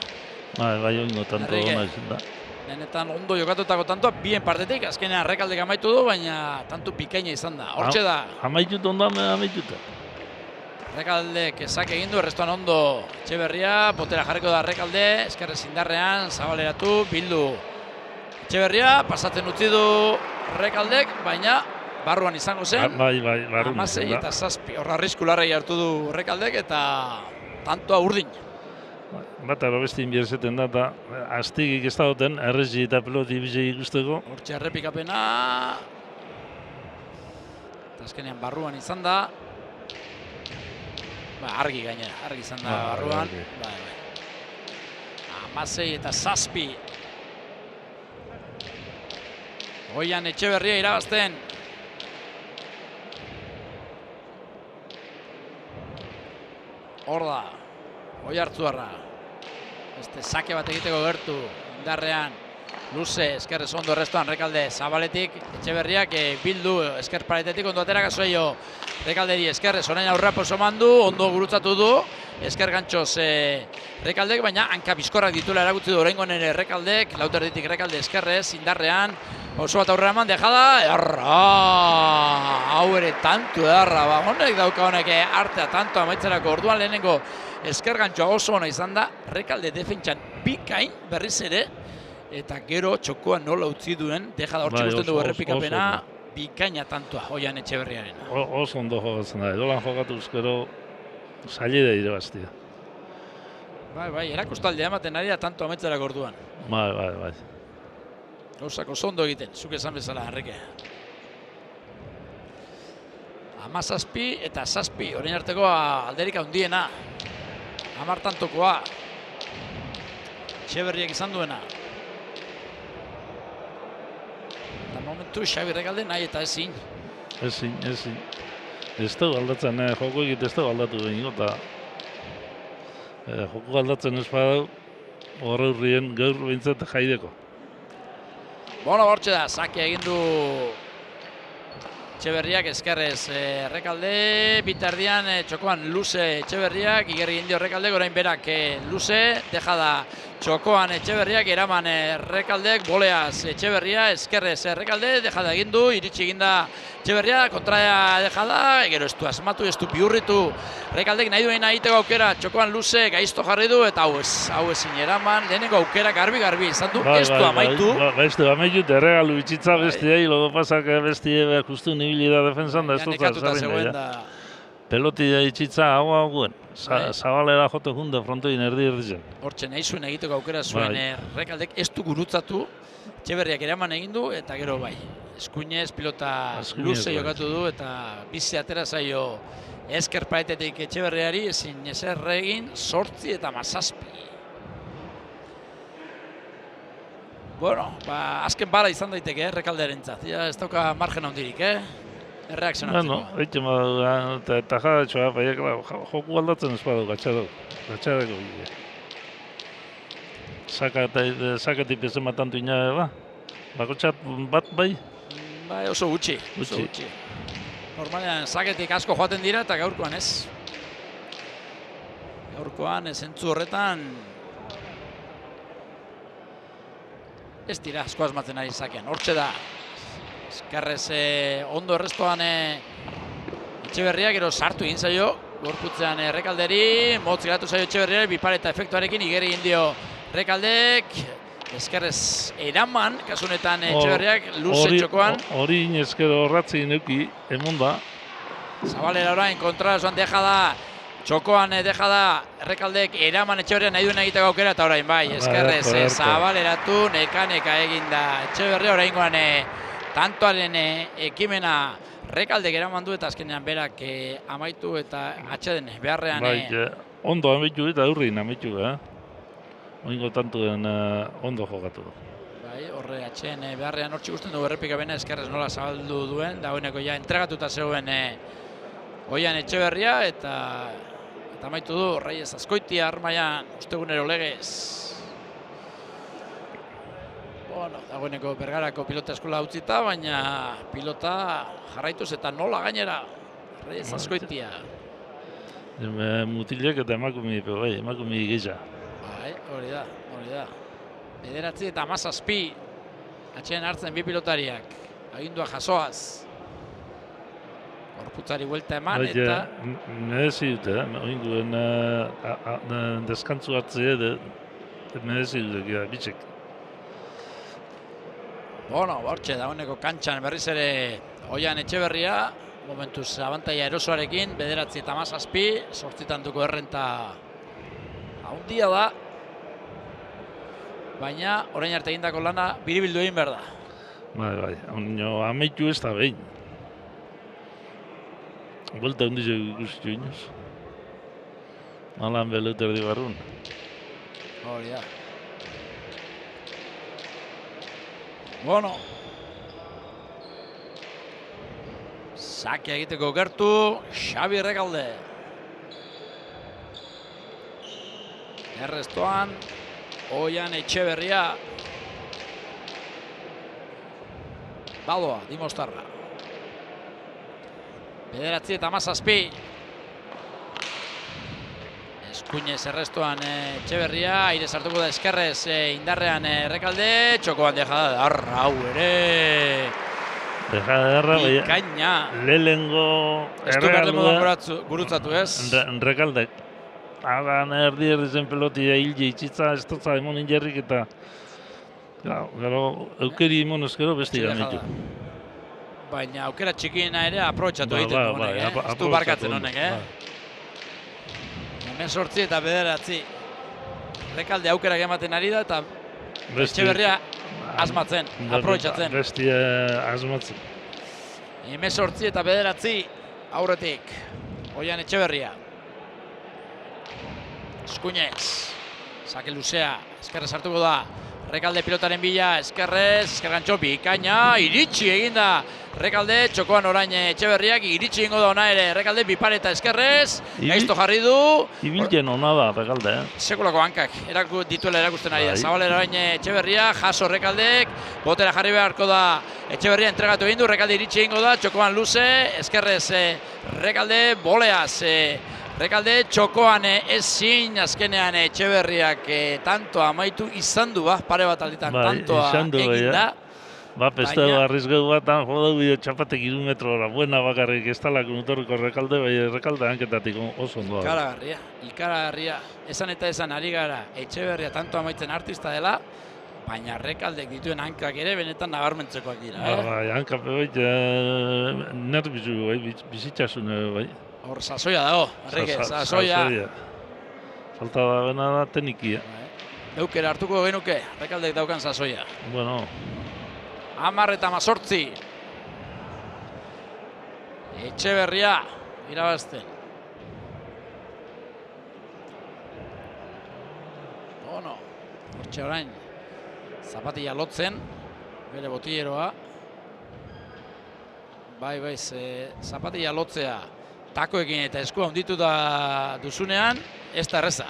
Bai, oingo tanto ona izan da. Benetan ondo jokatutako tantoa, bien partetik, azkenean Errekaldek amaitu du, baina tantu pikaina izan da. Hortxe da. Amaitut ondo, amaituta. Errekaldek esak egin du, errestuan ondo Etxeberria, botera jarriko da Errekalde, eskerrez indarrean, zabaleratu, bildu Etxeberria, pasatzen utzi du Errekaldek, baina barruan izango zen. Bai, barruan. 16 eta 7, horra arriskularrei hartu du Errekaldek eta tantoa urdin. Bat beste inbierzeten da, eta astigik ez da duten, errezi eta peloti bizei ikusteko. Hortxe errepikapena. Eta azkenean barruan izan da. Argi gainera, argi izan da barruan. 16 eta 7. Oian Etxeberria irabazten. Hor da. Oiartzuarra. Beste sake bat egiteko gertu, indarrean, luze, eskerrez ondo errestuan Errekalde Zabaletik, Etxeberriak bildu esker paretetik ondo ateraka zoio Errekalderi eskerrez, orain aurrera poso mandu, ondo gurutzatu du, esker gantxoz Errekaldek, baina hanka bizkorrak dituela erakutsi du oraingoan ere Errekaldek, lauterditik Errekalde eskerrez, indarrean, oso bat aurrera eman dejada, hau ere tantu edarra, honek dauka honek artea tanto amaitzerako orduan lehenengo esker gantxoa oso ona izan da, Errekalde defentsan bikain berriz ere, eta gero txokoa nola utzi duen, dejada hortxe ikusten dugu errepikapena, bikaina tantua Oian Etxeberriaren. Oso ondo jokatzen da, edolan jokatu ezkero zailide irabaztia. Bai, erakustaldea ematen ari da tanto amaitzerako orduan. Bai. Gauzak oso ondo egiten, zuk esan bezala, Enrique. 17 eta 7, orain arteko alderik handiena. 10 tantokoa. Etxeberriak izan duena. Eta momentu Xabi Errekalde nahi eta ezin. Ezin. Ez da aldatzen, joko egit ez da aldatu behingo, eta joko aldatzen ez badau, horre hurrien gaur behintzat jaideko. Hortxe da, sake egin du Etxeberriak eskerrez Errekalde, bitardian txokoan luze Etxeberriak, igerri egin dio Errekaldek, orain berak luze, dejada txokoan Etxeberriak, eraman Errekaldek, boleaz Etxeberria, eskerrez Errekalde, dejada egin du, iritsi egin da Etxeberria, kontraia dejada, gero ez du asmatu, ez du bihurritu Errekaldek nahi duen egiteko aukera, txokoan luze, gaizto jarri du, eta hau ezin eraman, lehenengo aukera garbi izan du, ez du amaitu. Ez du amaitu, erregalu bitxitza bestiei, logo pasak bestie justu nibili da defensan da ez dut zarrin da. Peloti da itxitza hau guen, Zabalera jote junde frontoin erdi zen. Hortxe nahi zuen egiteko aukera zuen Errekaldek ez du gurutzatu, Etxeberriak eraman egin du, eta gero bai. Eskuinez pilota luze jokatu du, eta bizi atera zaio esker paetetik Etxeberriari, ezin ezer egin, 8 eta 17. Bueno, azken bala izan daiteke Errekaldearentzat, ez dauka margen handirik, erreakzionatzeko. Eitzen badu, eta jadatxoa, joku aldatzen ez badu, gatxadeko bide. Sakatik ez ematantu inabe, ba? Bakotxat bat bai? Bai, oso gutxi. Normalean, saketik asko joaten dira eta gaurkoan ez. Gaurkoan, zentzu horretan, Ez dira, asko asmatzen ari zakean. Hortxe da. Eskerrez ondo errestoan Etxeberria, gero sartu egin zaio. Gorputzean Rekalderi, motz geratu zaio Etxeberriari, bipareta efektuarekin igeri egin dio Rekaldek. Eskerrez eraman, kasunetan Etxeberriak luze txokoan. Hori inezkero horratzi neuki, emon da. Zabalera orain kontra zoan deja da. Txokoan deja da, Errekaldek eraman Etxeberria nahi duen egiteko aukera, eta orain bai, Eskerrez zabaleratu, neka egin da Etxeberria, oraingoan tantoaren ekimena Rekaldek eraman du, eta azkenean berak amaitu eta atxeden beharrean. Bai, ondo amaitu eta aurrein amaitu, oingo tantuen ondo jokatu du. Bai, horre atxeden beharrean hortxe ikusten dugu errepikabena Eskerrez nola zabaldu duen, dagoeneko ja entregatuta zegoen Oian Etxeberria, eta amaitu du Reyes Azkoitia Armaian ostegunero legez. Bueno, dagoeneko Bergarako pilota eskola utzita, baina pilota jarraituz eta nola gainera Reyes Azkoitia. Mutilek eta emakumei gehiago. Bai, hori da. 9 eta 17 atxeen hartzen bi pilotariak. Agindua jasoaz. Gorputzari buelta eman eta... Merezi dute, oinguen deskantzu hartzea, merezi dute, bitxek. Bueno, hortxe dagoeneko kantxan berriz ere Oian Etxeberria, momentuz abantaia erosoarekin, 9 eta 17, 8 errenta handia da. Baina, orain arte egindako lana, biribildu egin behar da. Bai, amaitu ez da behin. Buelta hundizu ikustu inoz. Alan belut erdi barrun. Hori da. Bueno. Sakia egiteko gertu, Xabi Rekalde. Errestoan, Oian Etxeberria. Badoa, Dimostarra. 9 eta 17. Eskuinez errestoan Etxeberria, aire sartuko da Eskerrez indarrean Rekalde, txokoan deja da, hau ere. Deja da, bikaina. Lehengo errealdua gurutzatu ez? Rekaldek. Hagan erdi zen pelotia hilde itxitza, ez dutza emon injerrik eta gero eukeri emon ezkero besti gamitu. Baina aukera txikiena ere aprobetxatu egiten du honek, ez du barkatzen honek, 18 eta 9. Rekalde aukerak ematen ari da eta Etxeberria asmatzen, aprobetxatzen. Bestia asmatzen. 18 eta 9 aurretik, Oian Etxeberria. Eskuinez, sake luzea, Eskerrez hartuko da. Rekalde pilotaren bila, Eskerrez, Eskergantxo bikaina, iritsi eginda Rekalde, txokoan orain Etxeberriak, iritsi egingo da ona ere, Rekalde bipareta Eskerrez, gaizto jarri du. Ibiltzen ona da Rekalde, Sekulako hankak, dituela erakusten ari da. Zabalera orain Etxeberria, jaso Rekaldek, botera jarri beharko da Etxeberria entregatu egin du, Rekalde iritsi egingo da, txokoan luze, Eskerrez Rekalde, boleaz. Rekalde txokoan ezin azkenean Etxeberriak tantoa amaitu izan du, pare bat alditan tantoa egin da. Peste arriesgau bat, joda bide txapatek 2 metrora, buena bakarrik ez talak unutorriko Rekalde, bai Rekalde hanketatik oso ondoa. Ikaragarria. Esan eta esan ari gara Etxeberria tantoa amaitzen artista dela, baina Rekaldek dituen hankak ere benetan nabarmentzekoak dira. Bai, hankak nervizu, bizitxasune, bai. Hor, sasoia dago, Enrique, sasoia. Falta da bena da tenikia. Eukera hartuko genuke, Rekaldek daukan sasoia. Bueno. 10 eta 18. Etxeberria, irabazten. Bueno, hortxe orain, zapatilla lotzen, bere botilleroa. Bai, zapatilla lotzea. Takoekin eta eskua hunditu da duzunean, ez da erreza.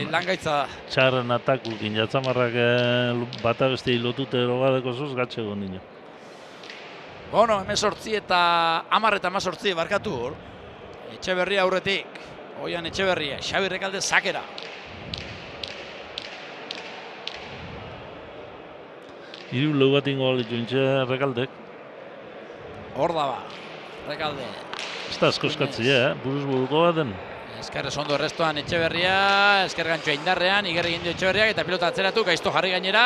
Langaitza da. Txarren atakukin, jatzamarrak bata beste lotute erogadeko zuz gatxe egon dino. Bueno, 18 eta 10 eta 18 barkatu hor. Etxeberria aurretik. Oian Etxeberria, Xabi Rekalde zakera. Hiru lau bat ingo balitzu intxe Rekaldek. Hor da ba, Rekalde. Ez da asko eskatzia, buruz buruko baten. Eskerrez ondo errestoan Etxeberria, esker gantzua indarrean, igerri gindu Etxeberriak eta pilota atzeratu, gaizto jarri gainera.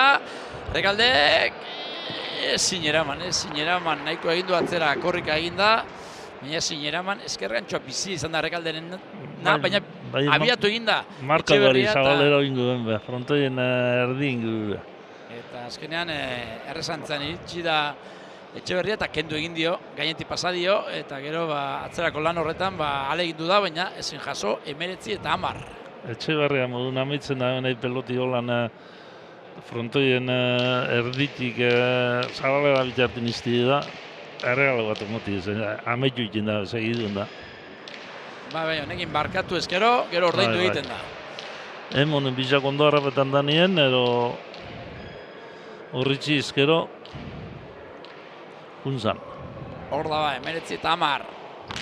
Rekaldek, ezin eraman, nahiko egindu atzera korrika eginda. Baina ezin eraman, esker gantzua bizi izan da Rekalderen, baina abiatu eginda. Markadori zabalero ingo den, frontoien erdi ingo. Eta azkenean errezantzan iritsi da Etxeberria eta kendu egin dio, gainetik pasa dio, eta gero atzerako lan horretan ahalegindu da, baina ezin jaso 19 eta 10. Etxeberria modun amaitzen da nahi peloti holan frontoien erditik zabalera bitartin izti da, erregalo bat emoti, amaitu egiten da, segidun da. Bai, honekin barkatu ezkero, gero ordaindu egiten da. Hemonen bizak ondo harrapetan da nien, edo horritzi izkero, unzan. Hor da ba, 19 eta 10.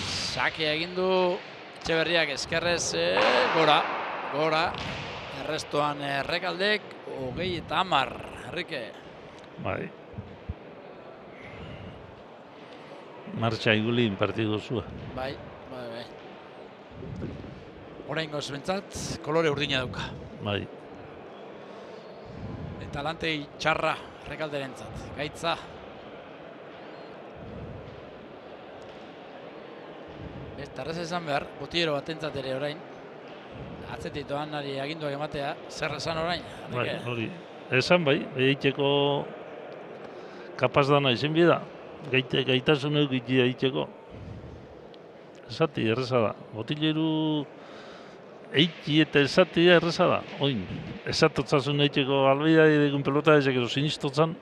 Sake egin du Etxeberriak eskerrez gora. Errestoan Rekaldek 20 eta 10. Herrike. Bai. Martxa igulin partidu zua. Bai. Oraingoz bentsat, kolore urdina dauka. Bai. Eta lantei txarra Rekalderentzat. Gaitza. Eta errez esan behar, botillero batentzat ere orain, atzetik doanari aginduak ematea, zer esan orain? Bai, hori. Esan bai, egiteko kapaz dana izin bida, gaitasun eukiti egiteko. Esati, erreza da. Botilleru eiti eta esati erreza da, oin. Esatotzasun egiteko albida edegun pelota ezek edo sinistotzan,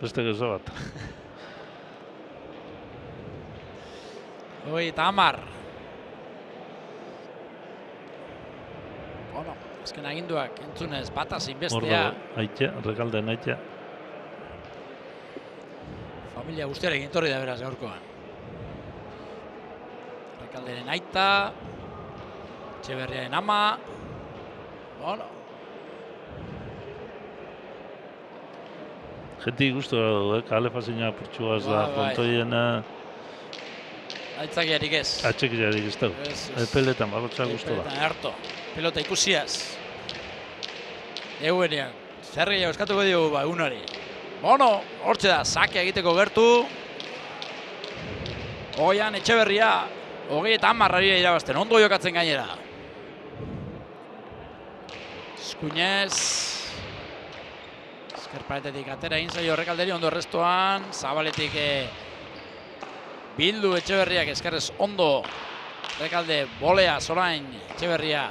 beste gauza bat. 20 eta 10. Bueno, azken aginduak entzunez bata zinbestea. Aitea, Rekalden aitea. Familia guztiarekin etorri da beraz gaurkoan. Rekalderen aita, Etxeberriaren ama. Bueno. Jenti guztua du, kale fazina purtsuaz da, frontoien... Aitzakiarik ez. Atxekiarik ez dago. Peletan, balotza guztu da. Peletan, harto. Pelota ikusiaz. Euenean. Zer gehiago eskatuko diogu egunari. Bueno, hortxe da, sake egiteko gertu. Oian Etxeberria. 20 eta 10 irabazten. Ondo jokatzen gainera. Eskuinez. Eskerparetetik atera egin zaio Rekalderi, ondo errestoan. Zabaletik... Bildu Etxeberriak eskerrez ondo. Rekalde bolea zorain Etxeberria.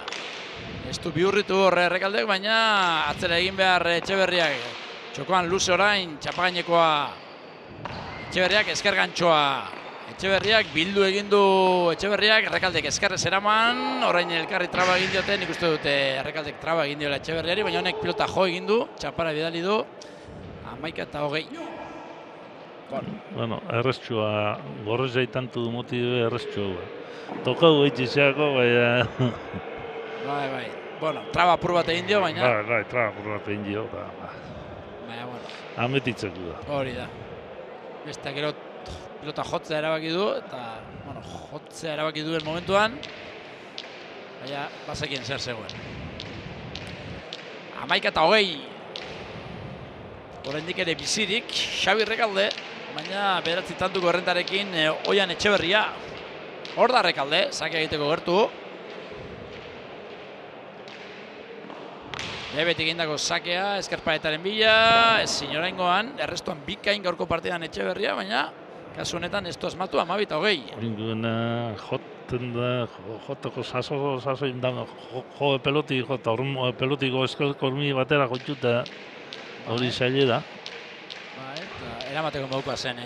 Ez du bihurritu horre Rekaldek, baina atzera egin behar Etxeberriak. Txokoan luze orain, txapagainekoa. Etxeberriak esker gantxoa. Etxeberriak bildu egin du Etxeberriak, Rekaldek eskerrez eraman. Orain elkarri traba egin diote, nik uste dute Rekaldek traba egin diola Etxeberriari, baina honek pilota jo egin du, txapara bidali du. 11 eta 20. Bueno, erreztxua, gorrez jaitantu du motibe erreztxua. Tokau egitzeako, baina... Bai. Bueno, traba apur bat egin dio, baina... Bai, traba apur bat egin dio, baina, bueno... Ametitzeko da. Hori da. Beste, gero pilota jotzea erabaki du, eta, bueno, jotzea erabaki duen momentuan, baina, bazekien zer zegoen. 11 eta 20. Oraindik ere bizirik, Xabi Rekalde, baina bederatzi tantuko errentarekin Oian Etxeberria. Hor da Rekalde, sake egiteko gertu. Bebetik egindako sakea, eskerpaetaren bila, ezin oraingoan, errestuan bikain gaurko partidan Etxeberria, baina kasu honetan ez du asmatu 12 eta 20. Oraingoan joten da, jotako sasoin da, jo peloti, pelotiko eskelko hormi batera jotxuta. Hori zaile da. Eta eramateko modukoa zen,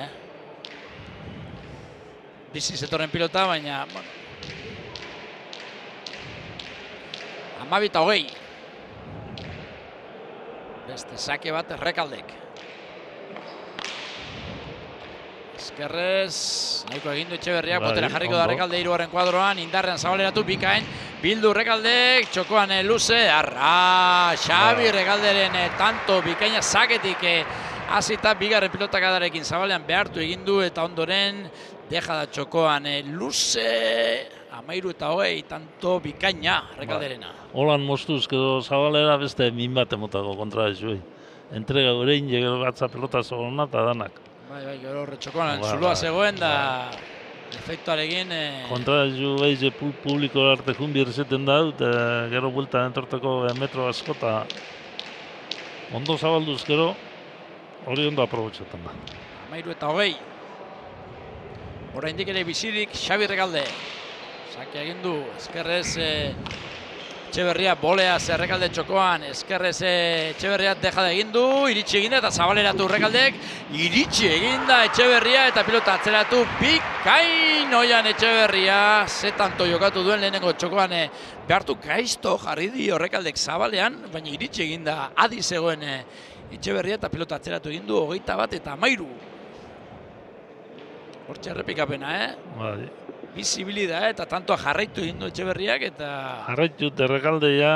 Bizi zetorren pilota, baina... 12 eta 20. Beste sake bat Rekaldek. Eskerrez, nahiko egin du Etxeberriak, botera jarriko da Rekalde hirugarren kuadroan, indarrean zabaleratu, bikain, bildu Rekaldek, txokoan luze, Xabi Rekalderen tanto bikaina saketik hasita bigarren pilotakadarekin Zabalean behartu egin du eta ondoren deja da txokoan luze 13-20 tanto bikaina Rekalderena. Holan mostuz, gero Zabalera beste min bat emotako kontra ezuei. Entrega gurein, gero batza pelota zogona eta danak. Bai, gero horre txokoan zuloa zegoen da efektuarekin... Kontra ezuei publiko arte junbi erzeten da dut, gero buelta entorteko metro asko eta ondo zabalduz gero hori ondo aprobetxetan da. 13-20. Oraindik ere bizirik Xabi Rekalde. Sake egin du, eskerrez Etxeberria bolea Rekalde txokoan, eskerrez Etxeberria deja da egin du, iritsi egin da eta Zabaleratu Rekaldek, iritsi egin da Etxeberria eta pilota atzeratu bikain oian Etxeberria, ze tanto jokatu duen lehenengo txokoan behartu gaizto jarri dio Rekaldek Zabalean, baina iritsi egin da adi zegoen Etxeberria eta pilota atzeratu egin du 21-13. Hortxe errepikapena, Bai. Bizibilidad eta tantoa jarraitu egin du Etxeberriak eta... Jarraitu Rekalde ja,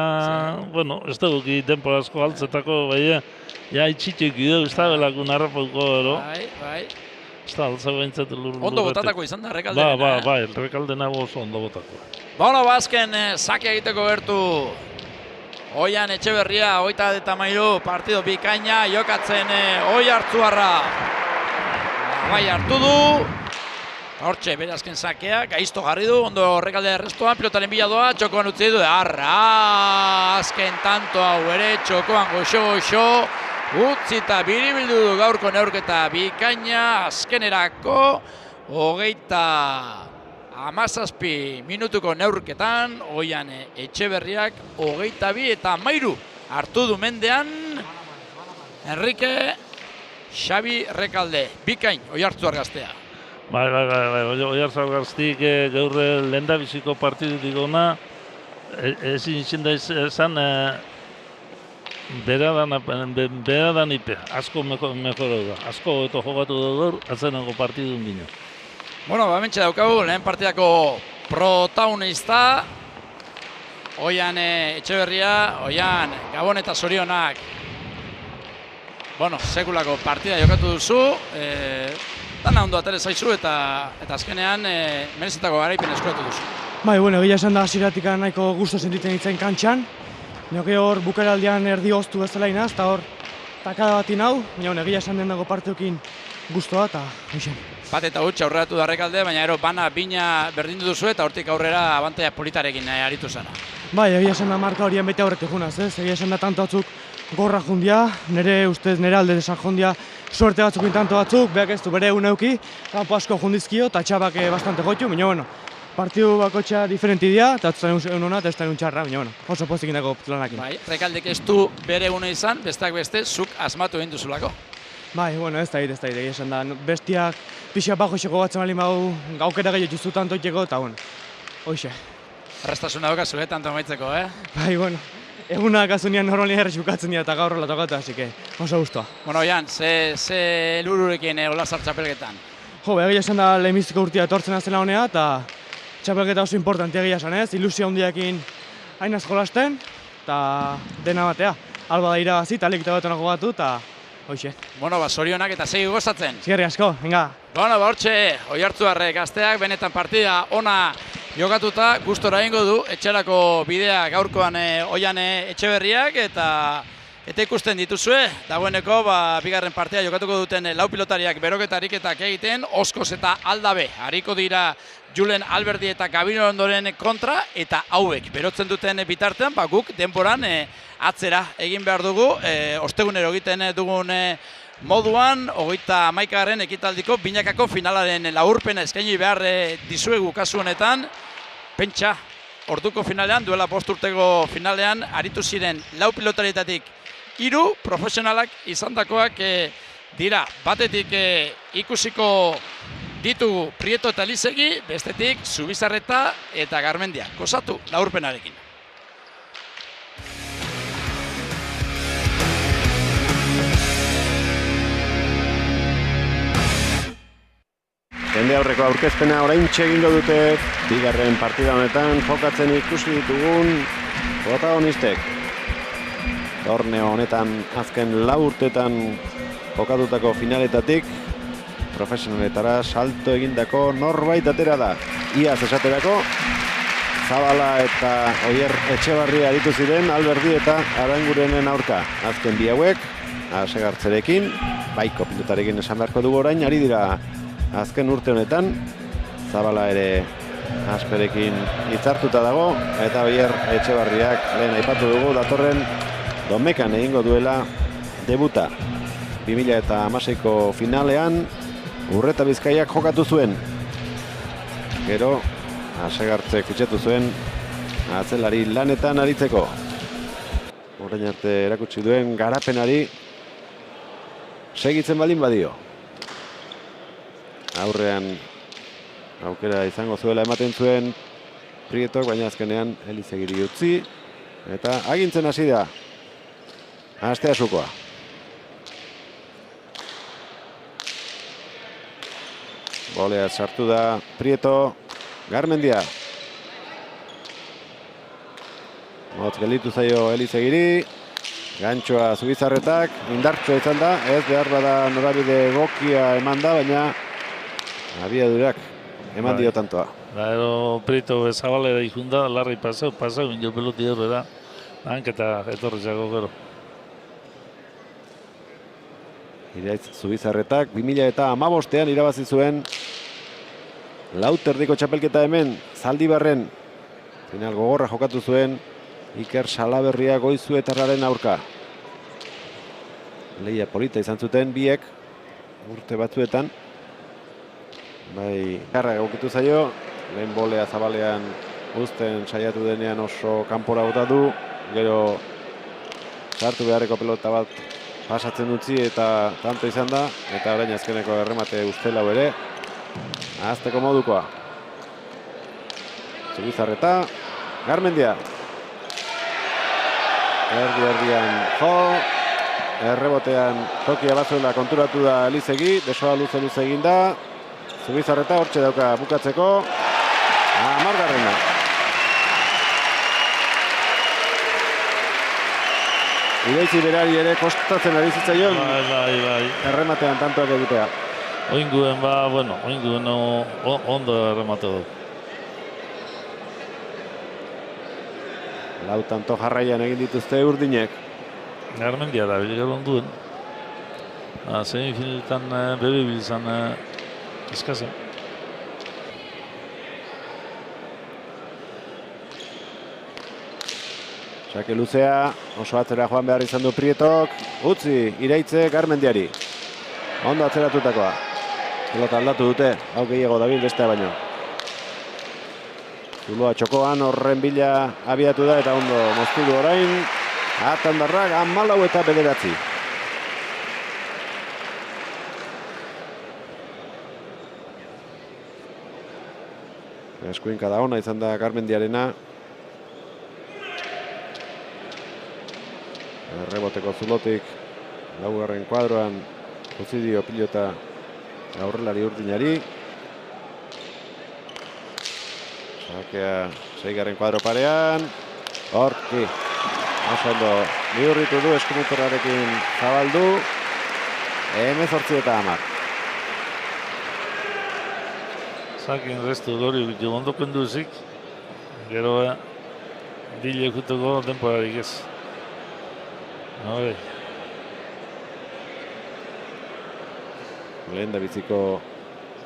bueno, ez dugu denpora asko altzetako, bai, ja itxitek ideu, ez da belakun harrapauko ero. Bai. Ez da altzeko behintzat lurretik. Ondo botatako izan da Rekaldena. Bai, Rekaldena oso ondo botako. Bueno, bazken sake egiteko gertu. Oian Etxeberria, 23 partido bikaina, jokatzen oi hartzuarra. Bai hartu du. Hortxe, bere azken sakea, gaizto jarri du, ondo Rekalde errestoan, pilotaren bila doa, txokoan utzi du, azken tanto hau ere, txokoan goxo, utzita biribildu du gaurko neurketa bikaina, azkenerako, 17 minutuko neurketan, oian Etxeberriak 22-13 hartu du mendean, Enrique Xabi Rekalde, bikain, Oiartzuar Gaztea. Bai, Oiartzar Gaztik gaur lehendabiziko partidutik ona, ezin izin da izan beradan ipe, asko mejorau da, asko eta jokatu da gaur, atzeneko partidun bino. Bueno, bamentxe daukagu, lehen partidako protagonista, Oian Etxeberria, Oian Gabon eta zorionak. Bueno, sekulako partida jokatu duzu, dana ondo atere zaizu eta azkenean merezetako garaipen eskuratu duzu. Bai, bueno, egia esan da hasieratik nahiko gusto sentitzen nintzen kantxan. Nioke hor bukeraldian erdi oztu bezala inaz, eta hor takada batin hau, baina egia esan den dago partidukin gustoa eta hoxen. Bat eta huts aurreratu da Rekalde, baina ero bana bina berdindu duzu eta hortik aurrera abantaia politarekin aritu zara. Bai, egia esan da marka horien bete aurretik junaz, ez? Egia esan da tanto batzuk gorra jundia, nire ustez nire alde desan jundia suerte batzukin tanto batzuk, beak ez du bere egun euki, kanpo asko jundizkio eta txabak bastante goitu, baina bueno, partidu bakotxa diferenti dira, eta ez da egun hona eta ez da egun txarra, baina bueno, oso pozik indako lanakin. Bai, Rekaldek ez du bere eguna izan, besteak beste, zuk asmatu egin duzulako. Bai, bueno, ez da egia esan da, bestiak pixia bajo xeko batzen bali magu, gaukera gehiago justu tanto itxeko, eta bueno, hoxe. Errestasuna dokazu, tanto amaitzeko, Bai, bueno. Egunak azunian normalien erresukatzen dira eta gaur hola tokatu, así que oso gustoa. Bueno, Oian, ze lururekin Olazar txapelketan? Jo, egia esan da lehenbiziko urtia etortzen azela honea, eta txapelketa oso importantia egia esan ez, ilusio handiakin hainaz jolasten, eta dena batea. Alba da irabazi, eta lekita batenak jogatu, eta hoxe. Bueno, zorionak eta segi gozatzen. Eskerrik asko, venga. Bueno, hortxe, Oiartzuarre Gazteak benetan partida ona jokatuta, gustora egingo du, etxerako bidea gaurkoan Oian Etxeberriak eta ikusten dituzue, dagoeneko bigarren partida jokatuko duten lau pilotariak beroketarik eta egiten, Oskoz eta Aldabe, hariko dira Julen Alberdi eta Gabino Ondoren kontra, eta hauek berotzen duten bitartean, guk denboran atzera egin behar dugu, ostegunero egiten dugun moduan, 31. ekitaldiko binakako finalaren laurpena eskaini behar dizuegu kasu honetan. Pentsa, orduko finalean, duela 5 urteko finalean, aritu ziren lau pilotarietatik 3 profesionalak izandakoak dira. Batetik ikusiko ditugu Prieto eta Elizegi, bestetik Zubizarreta eta Garmendia. Gozatu laurpenarekin. Jende aurreko aurkezpena oraintxe egingo dute, bigarren partida honetan jokatzen ikusi ditugun protagonistek. Torneo honetan azken 4 urtetan jokatutako finaletatik profesionaletara salto egindako norbait atera da. Iaz esaterako, Zabala eta Oier Etxebarria aritu ziren Alberdi eta Arangurenen aurka. Azken bi hauek, Asegartzerekin, baiko pilotarekin esan beharko dugu orain, ari dira azken urte honetan. Zabala ere Asperekin hitzartuta dago, eta Oier Etxebarriak lehen aipatu dugu datorren Domekan egingo duela debuta. 2016ko finalean Urreta Bizkaiak jokatu zuen. Gero Asegartzek fitxatu zuen atzelari lanetan aritzeko. Orain arte erakutsi duen garapenari segitzen baldin badio. Aurrean aukera izango zuela ematen zuen Prietok, baina azkenean Elizegiri utzi eta agintzen hasi da Asteasukoa. Bolea sartu da Prieto, Garmendia. Motz gelditu zaio Elizegiri. Gantxoa Zubizarretak, indartsua izan da, ez behar bada norabide egokia eman da, baina abiadurak eman dio tantoa. Ero Prieto Zabalera ikunda, larri pasau, indio peloti horrela, hanketa etorrizako gero. Iraitz Zubizarretak 2015ean irabazi zuen Lauterdiko txapelketa hemen, Zaldibarren final gogorra jokatu zuen Iker Salaberria Goizuetarraren aurka. Lehia polita izan zuten biek urte batzuetan. Bai, garra egokitu zaio, lehen bolea Zabalean uzten saiatu denean oso kanpora bota du, gero sartu beharreko pelota bat pasatzen utzi eta tanto izan da, eta orain azkeneko erremate ustelau ere ahazteko modukoa. Zubizarreta, Garmendia. Erdian jo, errebotean tokia bazuela konturatu da Elizegi, desoa luze egin da. Zubizarreta hortxe dauka bukatzeko. Amargarrena. Idaitzi berari ere kostatzen ari zitzaion. Bai. Errematean tantoak egitea. Oinguen ondo erremate du. Lau tanto jarraian egin dituzte urdinek. Garmendia da, bilegar onduen. Semifinaletan bebe bilizan eskazen. Sake luzea, oso atzera joan behar izan du Prietok. Utzi, Iraitze Garmendiari. Ondo atzeratutakoa. Pelota aldatu dute, hau gehiago dabil bestea baino. Zuloa txokoan horren bila abiatu da eta ondo moztu du orain. Atandarrak 14 eta 9. Eskuinka da ona izan da Garmendiarena. Erreboteko zulotik laugarren kuadroan utzi dio pilota aurrelari urdinari. Sakea 6. kuadro parean. Horki. Oso ondo bihurritu du eskumutorrarekin zabaldu. 18 eta 10. Zakin restu gori ondo kenduzik. Gero dile juteko denporarik ez. Lehen da biziko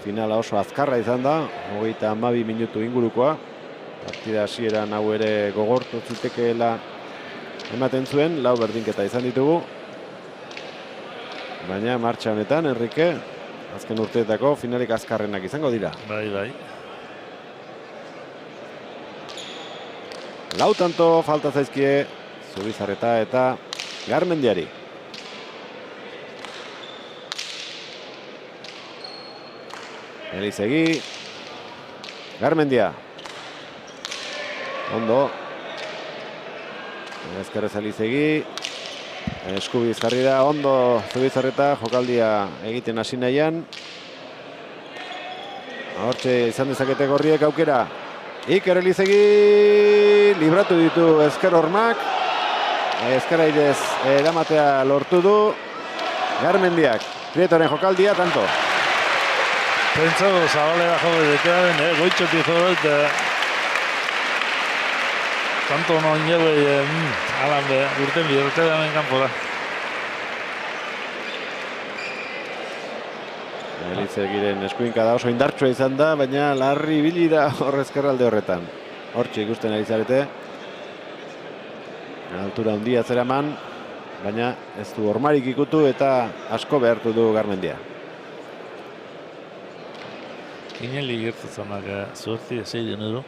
finala oso azkarra izan da, 32 minutu ingurukoa. Partida hasieran hau ere gogortu zitekeela ematen zuen, 4 berdinketa izan ditugu. Baina martxa honetan, Enrique, azken urteetako finalik azkarrenak izango dira. Bai. Lau tanto falta zaizkie Zubizarreta eta Garmendiari. Elizegi, Garmendia. Ondo. Ezkerrez Elizegi. Eskubiz jarri da, ondo Zubizarreta jokaldia egiten hasi nahian. Hortxe izan dezakete gorriek aukera. Iker Elizegi libratu ditu ezker hormak. Ezker airez eramatea lortu du. Garmendiak, Prietoren jokaldia, tanto. Pentsatu, Zabalera jode dekearen, goitxotik jode, tanto no ingelei, alan be, urten biderte damen kanpo da. Elizegiren eskuinka da oso indartsua izan da, baina larri ibili da horrezkerralde horretan. Hortxe ikusten ari zarete. Altura handia zeraman, baina ez du hormarik ikutu eta asko behartu du Garmendia. Kineli gertatzen zuerti zeiden edo.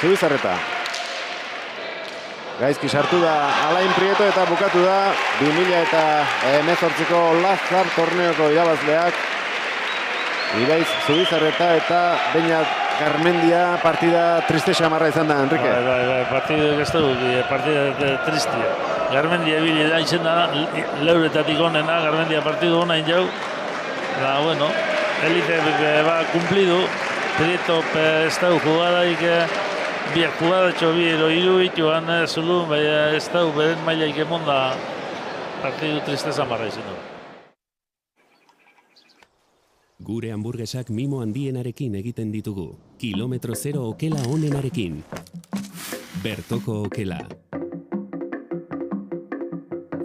Zubizarreta. Gaizki sartu da Alain Prieto eta bukatu da 2018ko Lazar torneoko irabazleak. Ibaiz Zubizarreta eta Beñat Garmendia partida triste xamarra izan da, Enrique. Bai, partida ez dugu, partida tristia. Garmendia ibili da izan da, leuretatik onena, Garmendia partidu hona injau. Da, bueno, elite va cumplido, Prieto ez dugu jugadaik, biak jugadatxo bi ero iru ituan zulun, baina ez dugu beren mailaik emonda partidu tristeza marra izan du. Gure hamburguesak mimo handienarekin egiten ditugu. Kilometro zero okela onenarekin. Bertoko okela.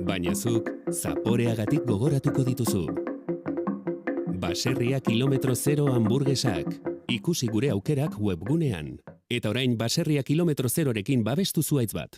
Baina zuk, zaporeagatik gogoratuko dituzu. Baserria kilometro zero hamburguesak. Ikusi gure aukerak webgunean. Eta orain Baserria kilometro zerorekin babestu zuaitz bat.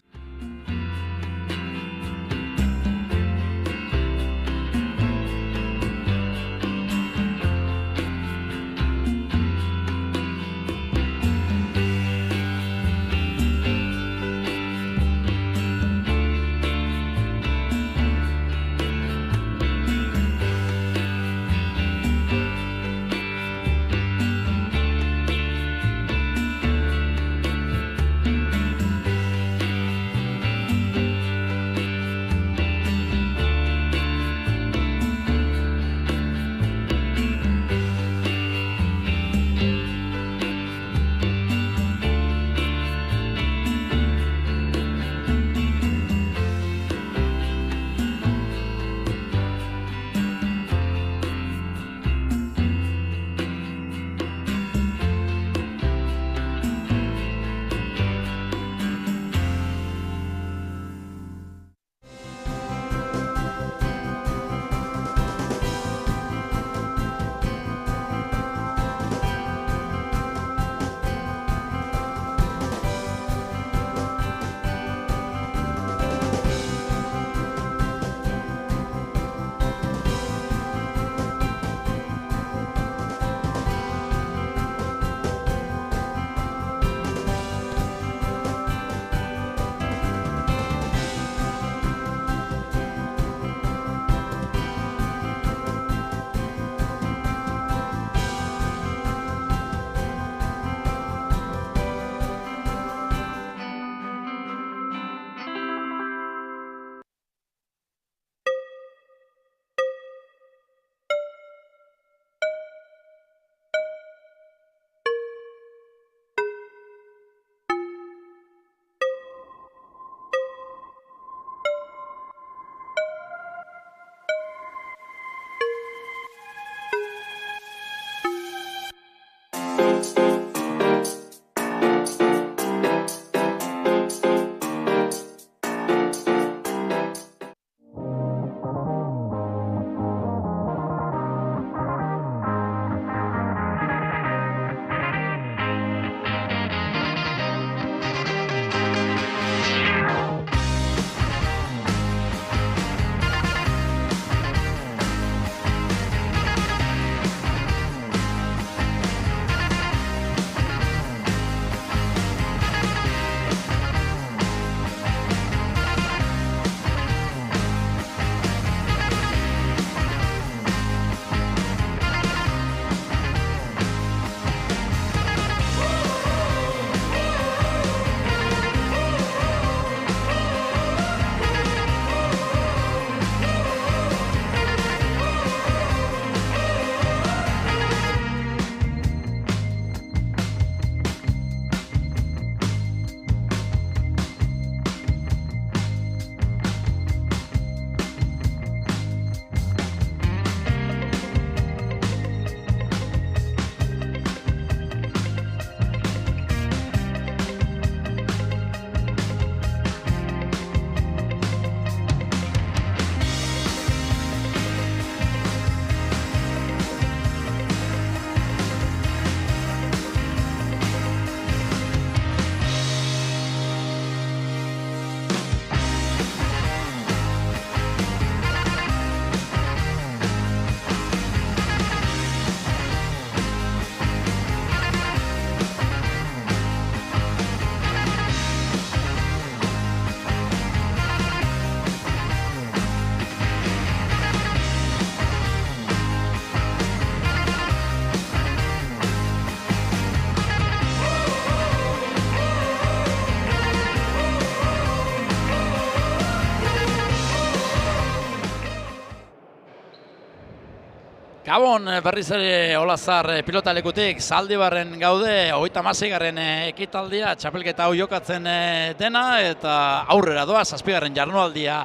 Gabon berriz ere Olazar pilotalekutik Zaldibarren gaude, 36. ekitaldia, txapelketa hau jokatzen dena eta aurrera doa 7. jardunaldia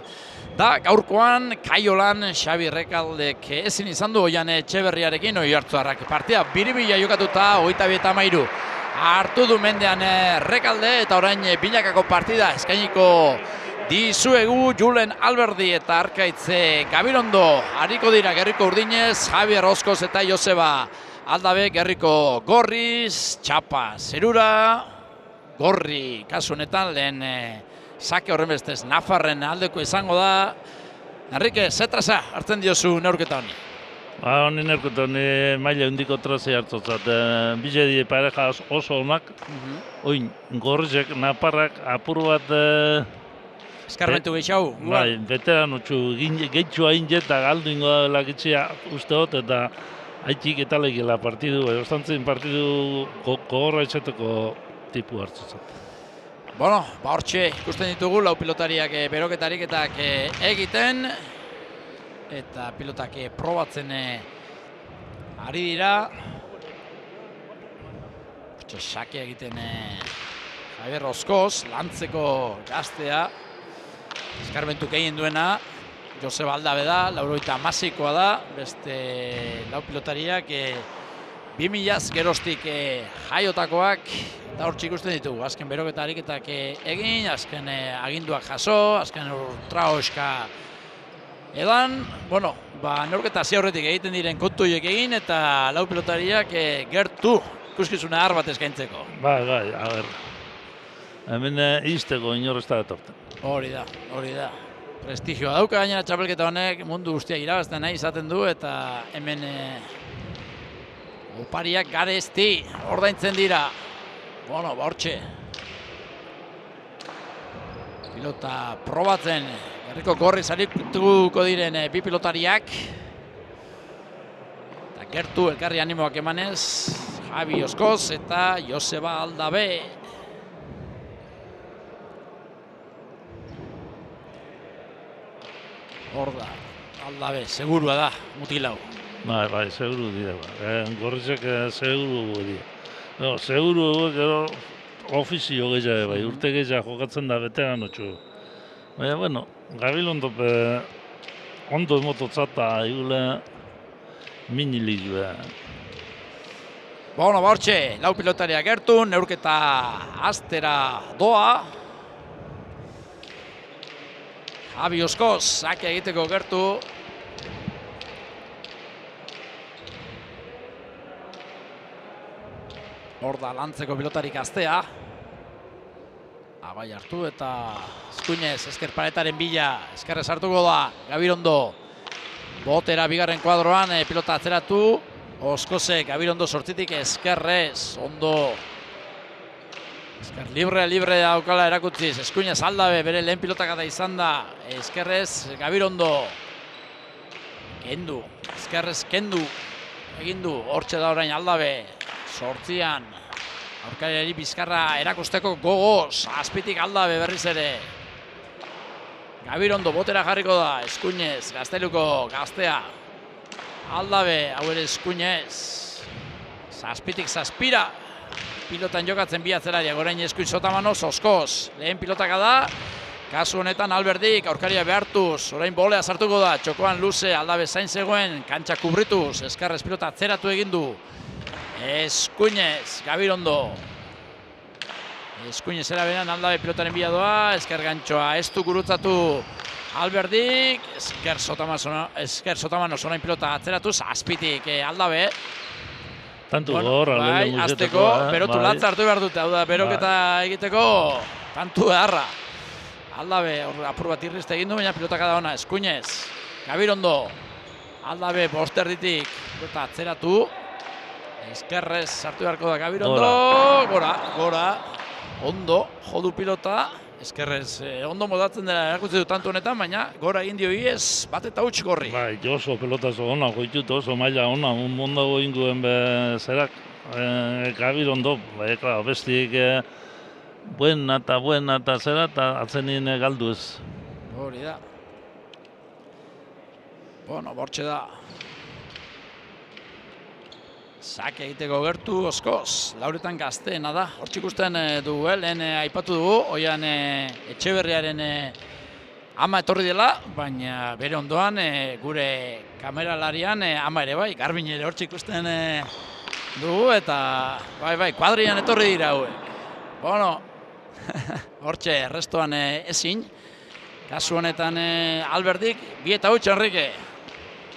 da. Gaurkoan Kaiolan Xabi Rekaldek ezin izan du Oian Etxeberriarekin Oiartzuarrak partida biribila jokatuta 22-13 hartu du mendean Rekalde eta orain binakako partida eskainiko dizuegu. Julen Alberdi eta Arkaitze Gabirondo hariko dira Gerriko Urdinez, Javier Oskoz eta Joseba Aldabe Gerriko Gorriz, Txapa Zerura, Gorri kasu honetan lehen sake horren bestez Nafarren aldeko izango da. Enrique, ze traza hartzen diozu neurketa honi? Honi neurketa honi maila hundiko trazia hartzotzat. Bizedi pareja oso onak, oin Gorrizek, Naparrak apur bat Eskarmentu gehiago? Bai, veteranotxu, gehitxua inge eta galdu ingo dela gitxia uste hot, eta haitik eta legela partidu, ostantzen partidu gogorra etxeteko tipu hartzutzat. Bueno, hortxe ikusten ditugu lau pilotariak beroketariketak egiten eta pilotak probatzen ari dira. Hortxe sake egiten Javier Oskoz, lantzeko gaztea. Eskarmentuk egin duena, Joseba Aldabe da, 96koa da, beste lau pilotariak 2000 geroztik jaiotakoak, eta hortxe ikusten ditugu, azken beroketa ariketak egin, azken aginduak jaso, azken ultraoska edan, bueno, neurketa hasi aurretik egiten diren kontu horiek egin, eta lau pilotariak gertu ikuskizuna har bat eskaintzeko. Bai, a ber, hemen izteko inorrez da etorten. Hori da. Prestigioa dauka gainera txapelketa honek, mundu guztia irabazten nahi izaten du eta hemen opariak garezti ordaintzen dira. Bueno, hortxe. Pilota probatzen, Gerriko Gorriz arituko diren bi pilotariak. Eta gertu elkarri animoak emanez, Javi Oskoz eta Joseba Aldabe. Hor da, Aldabe, segurua da, mutilau. Bai, seguru dira. Gorrizek seguru dira. No, seguru gero ofizio gehiago, bai, urte gehiago jokatzen da veteranotxu. Baina, bueno, Gabilondo ondo emototzata igule minilizu. Bueno, hortxe, lau pilotaria gertu, neurketa astera doa. Javi Oskoz, sake egiteko gertu. Hor da lantzeko pilotarik astea. Abai hartu eta Eskuinez, esker paretaren bila, eskerrez hartuko da Gabirondo. Botera bigarren kuadroan, pilota atzeratu. Oskozek, Gabirondo sortzitik eskerrez, ondo. Esker libre daukala erakutziz, Eskuinez Aldabe bere lehen pilotakada izan da, eskerrez Gabirondo. Kendu, eskerrez kendu, egin du, hortxe da orain Aldabe, sortzian. Aurkariari bizkarra erakusteko gogoz, azpitik Aldabe berriz ere. Gabirondo botera jarriko da, Eskuinez, Gazteluko gaztea. Aldabe, hau ere Eskuinez, zazpitik zazpira. Pilotan jokatzen bi atzelariak, orain Eskuin Sotamanoz, Oskoz, lehen pilotaka da, kasu honetan Alberdik, aurkaria behartuz, orain bolea sartuko da, txokoan luze, Aldabe zain zegoen, kantxa kubrituz, eskarrez pilota atzeratu egin du, Eskuinez, Gabirondo, Eskuinez eraberan Aldabe pilotaren bila doa, esker gantxoa ez du gurutzatu Alberdik, esker Sotamanoz orain pilota atzeratuz, azpitik Aldabe, Tantu gorra, bai, azteko, berotu latza hartu behar dute, hau da, beroketa egiteko, tantu beharra. Aldabe, apur bat irrizte egin du, baina pilotaka da ona, Eskuinez, Gabirondo, Aldabe, bosterditik, pilota atzeratu, eskerrez sartu beharko da Gabirondo, gora, ondo, jodu pilota, eskerrez, ondo modatzen dela erakutzi du tantu honetan, baina gora egin dio iez, bat eta huts Gorri. Bai, oso pelotazo ona, goitut oso maila ona, mundago inguen zerak, Gabirondo, bai, klaro, bestik buena eta zera, eta atzenien galdu ez. Hori da. Bueno, bortxe da. Zak egiteko gertu Oskoz, lauretan gazteena da. Hortzik ikusten dugu, lehen aipatu dugu, oian Etxeberriaren ama etorri dela, baina bere ondoan gure kameralarian ama ere bai, Garbin ere hortzik ikusten dugu, eta bai, kuadrian etorri dira hauek. Bueno, hortxe, restoan ezin, kasu honetan Alberdik, 2-8 Enrique.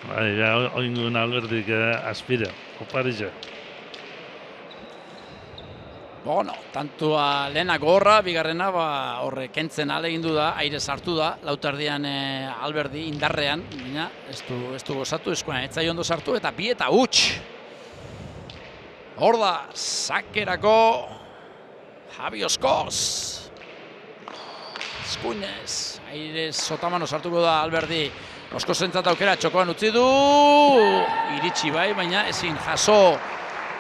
Bai, oingun Alberdik aspira, oparize. Bueno, tantua lehena gorra, bigarrena horre kentzen ahalegindu da, aire sartu da, lauterdian Alberdi indarrean, baina ez du gozatu, eskuan etzai ondo sartu, eta 2-8. Hor da, sakerako Javi Oskoz. Eskuinez, aire sotamano sartuko da Alberdi. Oskozentzat aukera txokoan utzi du, iritsi bai, baina ezin jaso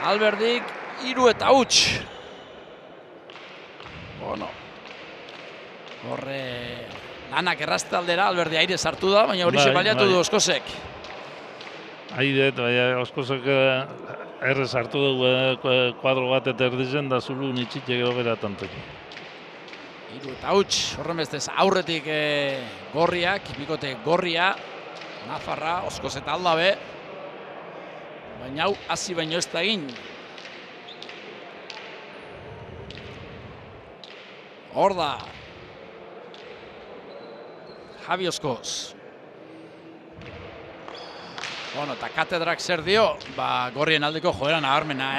Alberdik 3-8. Bueno, horre lanak errazte aldera, Alberdi aire sartu da, baina hori baliatu du Oskozek. Aire, baina Oskozek errez hartu dugu kuadro bat eta erdizen da zulu nitxitxe gero bera tantek. 3-8, horren bestez aurretik gorriak, bikote gorria, Nafarra, Oskoz eta Aldabe, baina hau hasi baino ez da egin. Hor da, Javi Oskoz. Bueno, eta katedrak zer dio, gorrien aldeko joera nabarmena,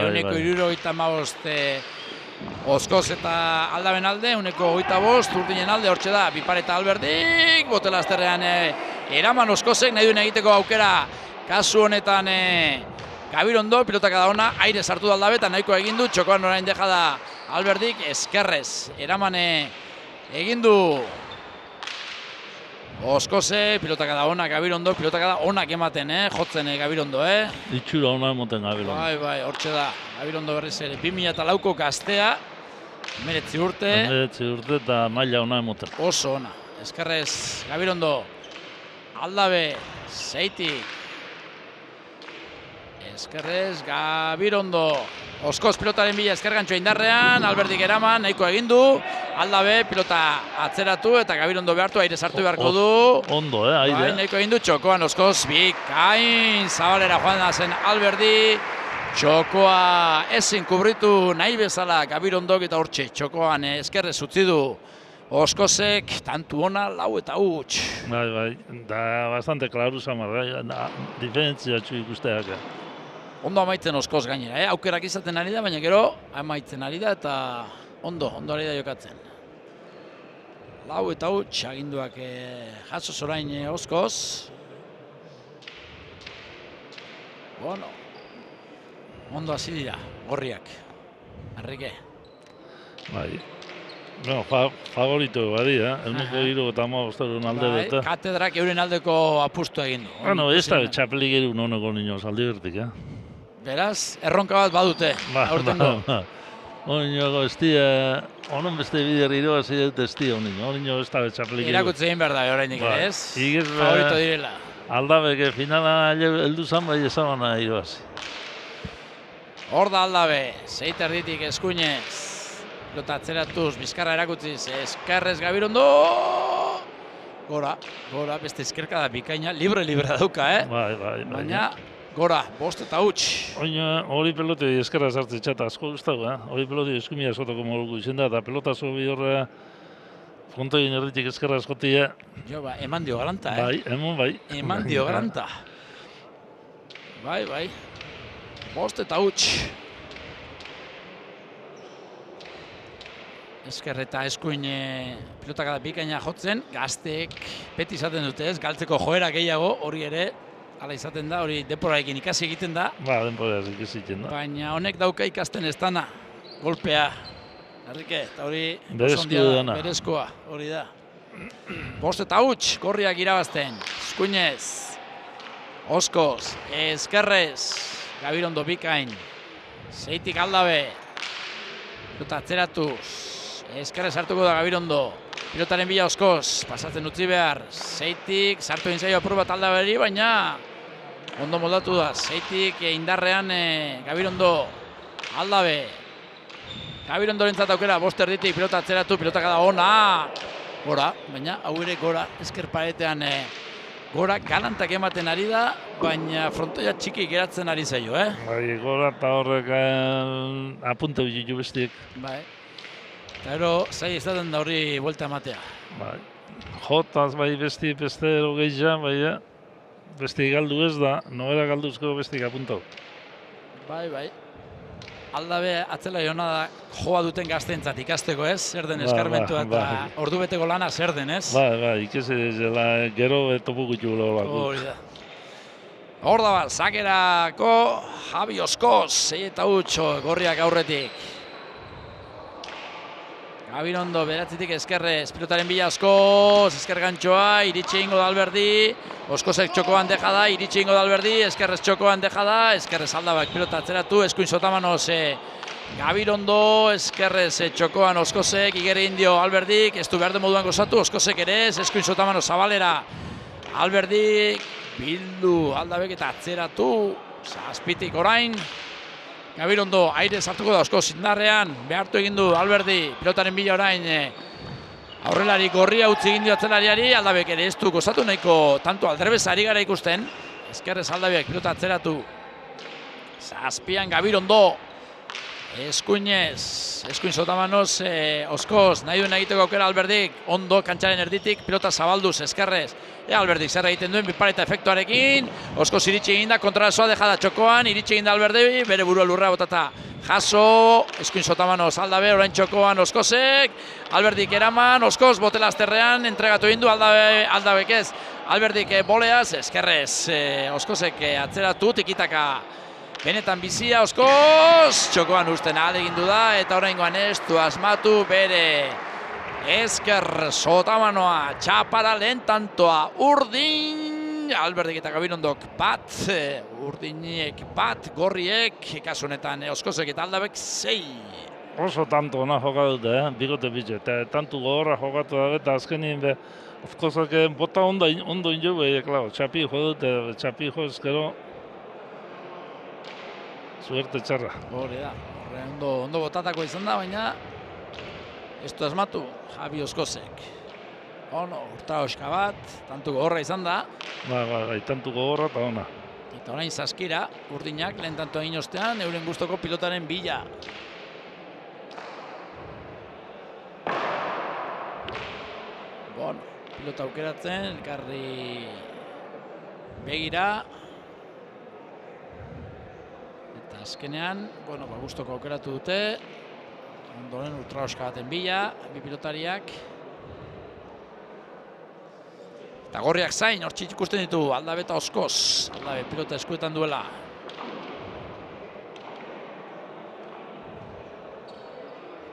Euneko 75 Oskoz eta Aldaben alde, uneko 25, Urdinen alde, hortxe da, Bipareta Alberdik, botela azterrean eraman Oskozek, nahi duen egiteko aukera, kasu honetan Gabirondo, pilotak da ona, aire sartu da Aldabe, eta nahiko egindu, txokoan orain deja da Alberdik, eskerrez, eraman egindu Oskoze, pilotak da ona, Gabirondo, pilotak da onak ematen, jotzen Gabirondo, Itxura ona emoten Gabirondo. Bai, hortxe da, Gabirondo berriz ere, 2004ko gaztea, 19 urte. 19 urte eta maila ona emoten. Oso ona, eskerrez, Gabirondo, Aldabe, Zeitik. Eskerrez, Gabirondo, Oskoz pilotaren bila eskergantxoa indarrean, Alberdik eraman, nahiko egindu, Aldabe pilota atzeratu eta Gabirondo behartu, aire sartu beharko du. Ondo, aire. Bai, nahiko egindu, txokoan Oskoz, bikain, zabalera joan da zen Alberdi, txokoa ezin kubritu nahi bezala Gabirondok eta hortxe, txokoan eskerrez utzi du Oskozek, tantu ona, 4-8. Bai, da bastante klaru samar, diferentzia txu ikusteak. Ondo amaitzen Oskoz gainera, aukerak izaten ari da, baina gero amaitzen ari da eta ondo ari da jokatzen. 4-8, aginduak jaso zorain Oskoz. Bueno, ondo hasi dira, gorriak. Enrique. Bai. Bueno, favorito badi, euneko 75 alde dute. Katedrak euren aldeko apustu egin du. Bueno, ez da txapelik eru noneko niñoz aldi bertik, Beraz, erronka bat badute, aurtengo. Oinoko ez dira, honen beste bider irabazi dut ez dira oinoko ez da txapelik eru. Irakutze egin behar da, oraindik ere, ez? Favorito direla. Aldabeke finala heldu zan bai ezabana irabazi. Hor da Aldabe, Zeit erditik eskuinez. Pilota atzeratuz, bizkarra erakutziz, eskerrez Gabirondo! Gora, beste eskerka da bikaina, libre dauka, Bai. Baina, gora, 5-8. Hori peloti eskerra sartzen txata asko guztago, Hori peloti eskumia esotako moduko izen da, eta pelota zobi horre frontoin erditik eskerra eskotia. Jo, eman dio garanta, Bai, bai. Eman dio garanta. Bai. 5-8. Esker eta eskuin pilotak da bikaina jotzen, gazteek beti izaten dute ez, galtzeko joera gehiago, hori ere, hala izaten da, hori denporarekin ikasi egiten da. Denporarekin ikasi egiten da. Baina honek dauka ikasten ez dana, golpea. Enrique, eta hori berezkoa, hori da. 5-8, gorriak irabazten, eskuinez, Oskoz, eskerrez, Gabirondo bikain, Zeitik Aldabe, pilota atzeratuz, eskerrez hartuko da Gabirondo, pilotaren bila Oskoz, pasatzen utzi behar, Zeitik, sartu egin zaio apur bat Aldaberi, baina Ondo moldatu da, zeitik indarrean Gabirondo, Aldabe. Gabirondo lentzat aukera, bost erditik, pilota atzeratu, pilotaka da ona. Gora, baina hau ere gora, ezker paretean gora galantak ematen ari da, baina frontoia txiki geratzen ari zaio, Bai, gora eta horrek apunte bitu bestiek. Bai. Eta ero, zai izaten da horri buelta ematea. Bai. Jotaz bai beste erogeiza, bai, beste galdu ez da, nobera galduzko beste apuntau. Bai. Aldabe atzela jona da joa duten gaztentzat ikasteko, ez? Zer den eskarmentua eta ordubeteko lana zer den, ez? Bai, ikese gero topu gutu lolako. Hori da. Hor da bat, zakerako Javi Oskoz, 6-8 gorriak aurretik. Gabirondo beratzitik eskerrez, pilotaren bila Oskoz, esker gantxoa, iritsi ingo da Alberdi, Oskozek txokoan deja da, iritsi ingo da Alberdi, eskerrez txokoan deja da, eskerrez Aldabak pilota atzeratu, eskuin Sotamanoz Gabirondo, eskerrez txokoan Oskozek, igere indio Alberdik, ez du behar den moduan gozatu, Oskozek ere ez, eskuin Sotamanoz Zabalera, Alberdik, bildu Aldabek eta atzeratu, zazpitik orain, Gabirondo aire sartuko da Oskoz indarrean, behartu egin du Alberdi, pilotaren bila orain aurrelari gorria utzi egin dio atzelariari, Aldabek ere ez du gozatu nahiko tanto aldrebez ari gara ikusten, eskerrez Aldabek pilota atzeratu, zazpian Gabirondo, eskuin Sotamanoz Oskoz, nahi duen egiteko aukera Alberdik, ondo kantxaren erditik, pilota zabalduz eskerrez, Alberdik zer egiten duen, bipareta efektuarekin, Oskoz iritsi egin da, kontrarazoa dejada txokoan, iritsi egin da Alberdi, bere burua lurra botata jaso, eskuin Sotamanoz Aldabe, orain txokoan Oskozek, Alberdik eraman, Oskoz botela azterrean, entregatu egin du Aldabek ez, Alberdik boleaz, eskerrez, Oskozek atzeratu, tikitaka, benetan bizia, Oskoz, txokoan usten ahalegindu da, eta oraingoan ez du asmatu bere esker Sotamanoa, txapara lehen tantoa, urdin, Alberdik eta Gabirondok bat, urdiniek bat, gorriek, kasu honetan Oskozek eta Aldabek 6. Oso tanto ona jokatu dute, bikote bitxe, eta tantu gogorra jokatu da, eta azkenien be, Oskozek bota ondo injo behi, txapi jo dute, txapi jo ezkero, suerte txarra. Hori da, ondo botatako izan da, baina ez du asmatu, Javi Oskozek. Ono, urta oska bat, tantu gogorra izan da. Bai, tantu gogorra eta ona. Eta orain Zaskira, urdinak, lehen tanto egin ostean, euren gustoko pilotaren bila. Bueno, pilota aukeratzen, elkarri begira. Eta azkenean, bueno, gustoko aukeratu dute. Ondoren ultraoska baten bila, bi pilotariak. Eta gorriak zain, hortxik ikusten ditu, Aldabe eta Oskoz. Aldabe pilota eskuetan duela.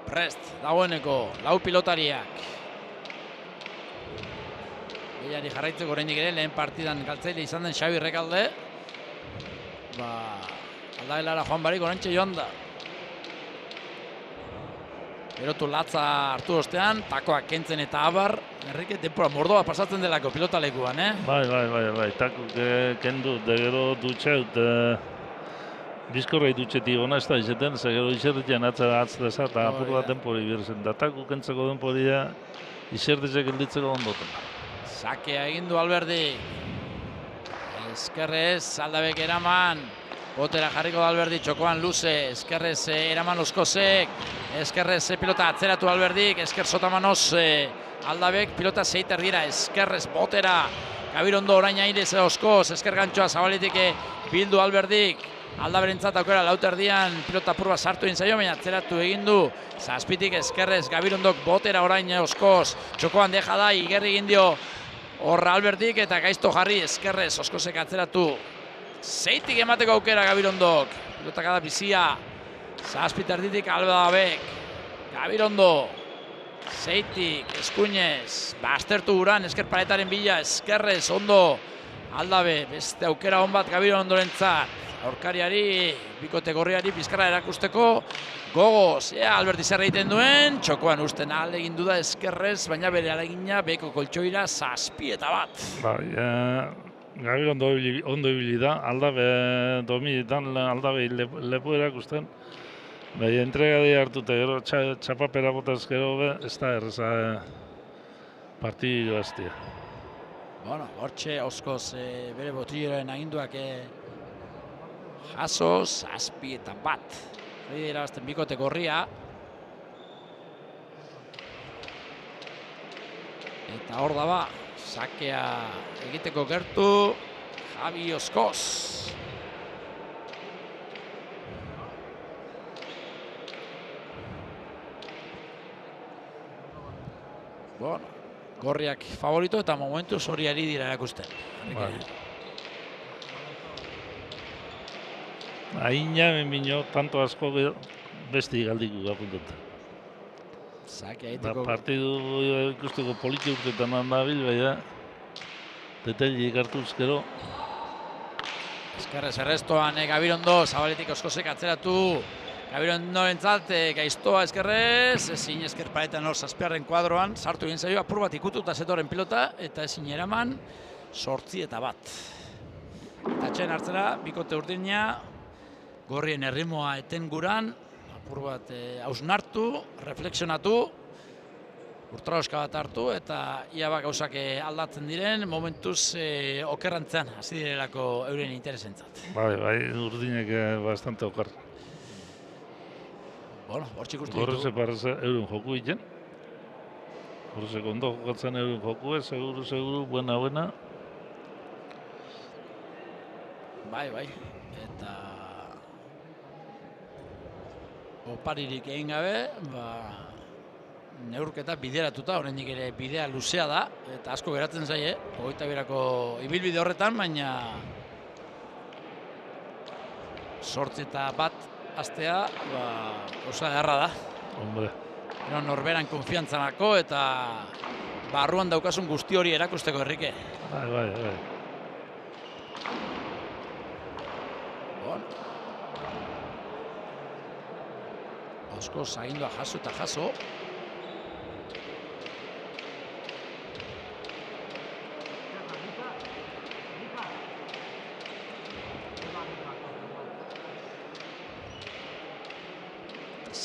Prest, dagoeneko, lau pilotariak. Gehiari jarraitzeko oraindik ere, lehen partidan galtzaile izan den Xabi Rekalde. Aldabe lara joan barik orantxe joan da. Erotu latza hartu ostean, takoak kentzen eta abar, Enrique denpora mordoa pasatzen delako pilotalekuan, Bai, takuk kendu, de gero dutxeut, bizkorrei dutxetik ona ez da izaten, ze gero izerditzen atzera atzesa eta apur bat denpori birzen, da takuk kentzeko denporia izerditzek gelditzeko ondoten. Sakea egin du Alberdi, eskerrez, Aldabek eraman, botera jarriko da Alberdi, txokoan luze, eskerrez eraman Oskozek, eskerrez pilota atzeratu Alberdik, esker Sotamanoz Aldabek, pilota zeiter dira, eskerrez botera, Gabirondo orain airez Oskoz, esker gantxoa zabaletik bildu Alberdik, Aldaberentzat aukera lauterdian pilota purba sartu egin zaio, baina atzeratu egin du, zazpitik eskerrez Gabirondok botera orain Oskoz, txokoan deja da, igerri egin dio horra Alberdik eta gaizto jarri eskerrez Oskozek atzeratu, zeitik emateko aukera Gabirondok, pilotaka da bizia, zazpiterditik Aldabek, Gabirondo, zeitik, eskuinez, baztertu uran, esker paretaren bila, eskerrez, ondo, Aldabe, beste aukera hon bat Gabirondorentzat, aurkariari, bikote gorriari, bizkarra erakusteko, gogoz, Alberdi zer egiten duen, txokoan usten alegin du da eskerrez, baina bere alegina beko koltsoira 7 eta bat. Bai, Gabir ondo ibili da, aldabe dominetan, aldabe lepo erakusten. Bai, entregadi hartuta gero, txapapera botaz gero be, ez da erreza partidu hastia. Bueno, hortxe Oskoz bere botiloren aginduak jaso, 7-1. Hori irabazten bikote gorria. Eta hor da ba, sakea egiteko gertu, Javi Oskoz. Bueno, gorriak favorito eta momentuz hori ari dira erakusten. Aina benbino, tanto asko besti galdiku gapuntuta. Sakea egiteko... Partidu ikusteko poliki urtetan handabil, baina detailik hartuz gero. Eskerrez errestoan Gabirondo, Zabaletik Oskozek atzeratu. Gabirondorentzat gaiztoa eskerrez, ezin esker paretan hor zazpiarren kuadroan, sartu egin zaio, apur bat ikututa zetoren pilota, eta ezin eraman, 8-1. Eta txen hartzera, bikote urdina, gorrien errimoa eten guran, apur bat hausnartu, refleksionatu, urtraoska bat hartu, eta ia bak gauzak aldatzen diren, momentuz okerrantzean, hasi direlako euren interesentzat. Bai, urdinek bastante okar. Bueno, hor txikustu ditu. Gorreze parreze euren joku iten. Gorreze ondo jokatzen euren joku, seguru, buena. Bai. Eta... oparirik egin gabe, neurketa bideratuta, oraindik ere bidea luzea da, eta asko geratzen zaie, 22ko ibilbide horretan, baina... 8-1 astea, osa edarra da. Hombre. Ero norberan konfiantzanako eta barruan daukasun guzti hori erakusteko Herrike. Bai. Bon. Oskoz agindua jaso eta jaso.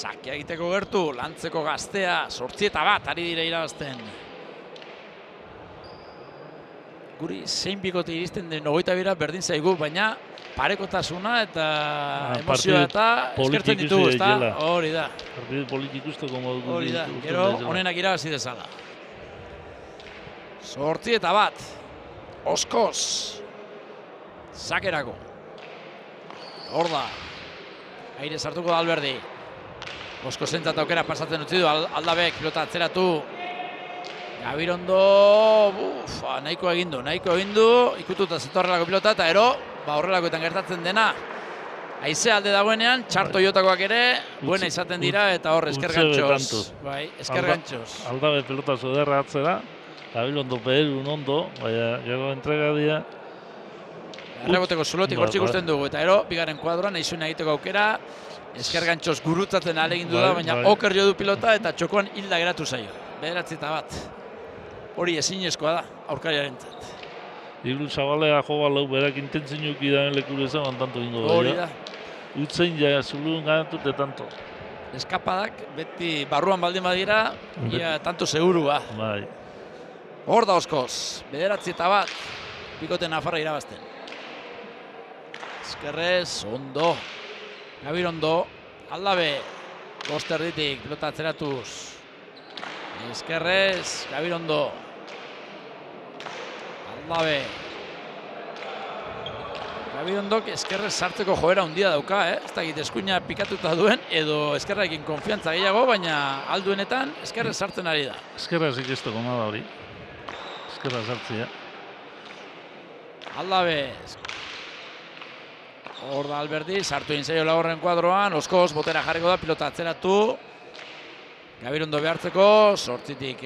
Sakea egiteko gertu, lantzeko gaztea, 8-1 ari dira irabazten. Guri zein bikote iristen den 22 berdin zaigu, baina parekotasuna eta emozioa eta eskertzen ditugu, ezta? Hori da. Partidu politikusteko modu. Hori da, gero honenak irabazi dezala. 8-1, Oskoz, sakerako. Hor da, aire sartuko da Alberdi. Oskozentzat aukera pasatzen utzi du, aldabek pilota atzeratu. Gabirondo, nahiko egin du, ikututa zetorrelako pilota eta ero, horrelakoetan gertatzen dena. Haize alde dagoenean, txarto jotakoak ere, buena izaten dira eta hor eskergantxoz. Bai, eskergantxoz. Aldabe pilota zoderra atzera, Gabirondo beherun ondo, baina gero entregadia. Erreboteko zulotik hortzik ikusten dugu, eta ero, bigarren kuadroan, naizuen egiteko aukera, eskergantxoz gurutzatzen alegindu da, baina oker jo du pilota eta txokoan hilda geratu zaio. 9-1. Hori ezinezkoa da, aurkariarentzat. Iru Zabalea jo balau berak intentzinuki da lekuru ezaban tanto ingo da. Hori da. Utzein ja, zulun ganatute tanto. Eskapadak, beti barruan baldin badira, ia tanto segurua. Bai. Hor da Oskoz, 9-1, bikote Nafarra irabazten. Eskerrez, ondo. Gabirondo, aldabe, Gosterditik, pilota atzeratuz. Eskerrez, Gabirondo. Aldabe. Gabirondok eskerrez sartzeko joera handia dauka, ez dakit eskuina pikatuta duen, edo eskerraekin konfiantza gehiago, baina alduenetan eskerrez sartzen ari da. Eskerraz ikesteko nada hori. Eskerraz sartzea. Aldabe. Hor da Alberdi, sartu egin zaio lagorren kuadroan, Oskoz botera jarriko da, pilota atzeratu. Gabirondo behartzeko, 8-tik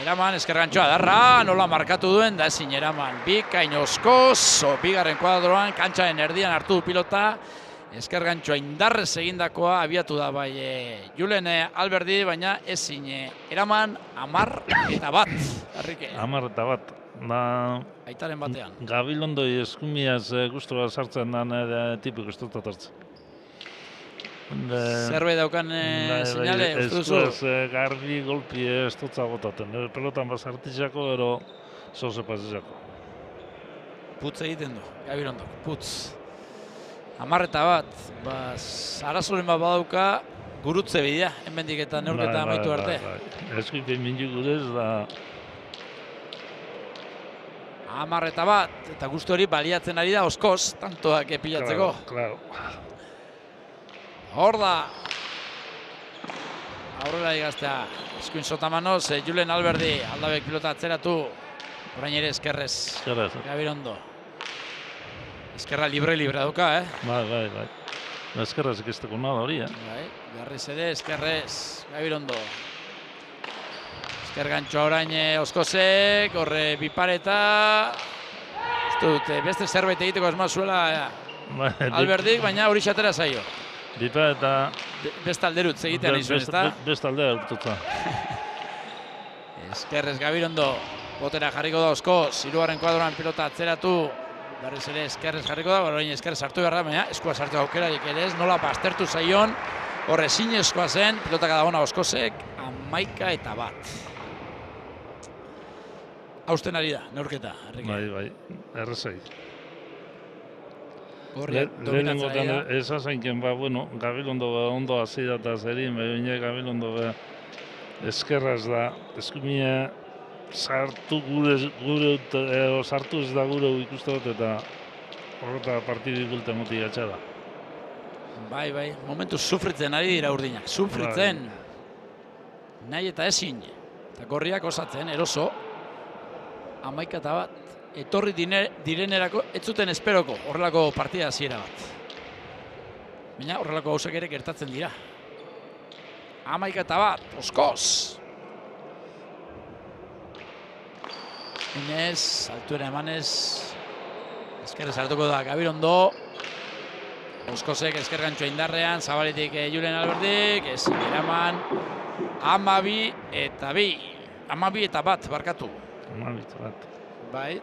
eraman, eskergantxoa darra, nola markatu duen, da ezin eraman. Bikain Oskoz, bigarren kuadroan, kantxaren erdian hartu du pilota. Eskergantxoa indarrez egindakoa abiatu da bai Julen Alberdi, baina ezin eraman 10-1. 10-1. Aitaren batean. Gabilondoi eskumiaz gustura sartzen dan tipik ustutat hartzen. Zerbait daukan seinale, uste duzu? Eskuaz garbi golpi ez dutza botaten. Pelotan bazartizako, ero zoze pasizako. Putz egiten du, Gabirondok, putz. 10 bat, arazoren bat badauka, gurutze bidea, hemendik eta neurketa amaitu arte. Eskuipen mindu gurez da... 10 bat, eta guzti hori baliatzen ari da oskoz, tantoak pilatzeko. Claro. Hor da. Aurrela igaztea, eskuin sotamanoz, Julen Alberdi, Aldabek pilota atzeratu, orain ere eskerrez, Gabirondo. Eskerra libre dauka, Bai. Eskerrez ikesteko nada hori, Bai, berriz ere, eskerrez, Gabirondo. Esker gantxoa orain Oskozek, horre bipareta. Uste dut, beste zerbait egiteko asma zuela Alberdik, baina hori xatera zaio. Bipareta... Beste alderutz egitean izuen, ezta? Beste aldera urtuta. Eskerrez Gabirondo, botera jarriko da Oskoz, 3. kuadroan pilota atzeratu. Berriz ere eskerrez jarriko da, orain eskerrez hartu behar da, baina eskua sartu aukerarik ere ez, nola baztertu zaion, horre zinezkoa zen, pilotak adagona Oskozek, 11-1. Hausten ari da, neurketa. Bai, errezai. Dominatzaia. Esa zainken, Gabilondo ondo azida eta zerin, baina Gabilondo eskerraz da, eskumia sartu sartu ez da gure ikuste dut eta horreta partidu ikulte moti gatsa da. Bai, momentu sufritzen ari dira Urdinak, sufritzen. Nahi eta ezin, eta gorriak osatzen, eroso. 11-1. Etorri direnerako, ez zuten esperoko horrelako partida hasiera bat. Baina horrelako gauzak ere gertatzen dira. 11-1, Oskoz. Inez, altuera emanez, eskerrez hartuko da Gabirondo. Oskozek esker gantxoa indarrean, zabaletik Julen Alberdik, ez eraman. 12-1, barkatu. 12-1. Bai,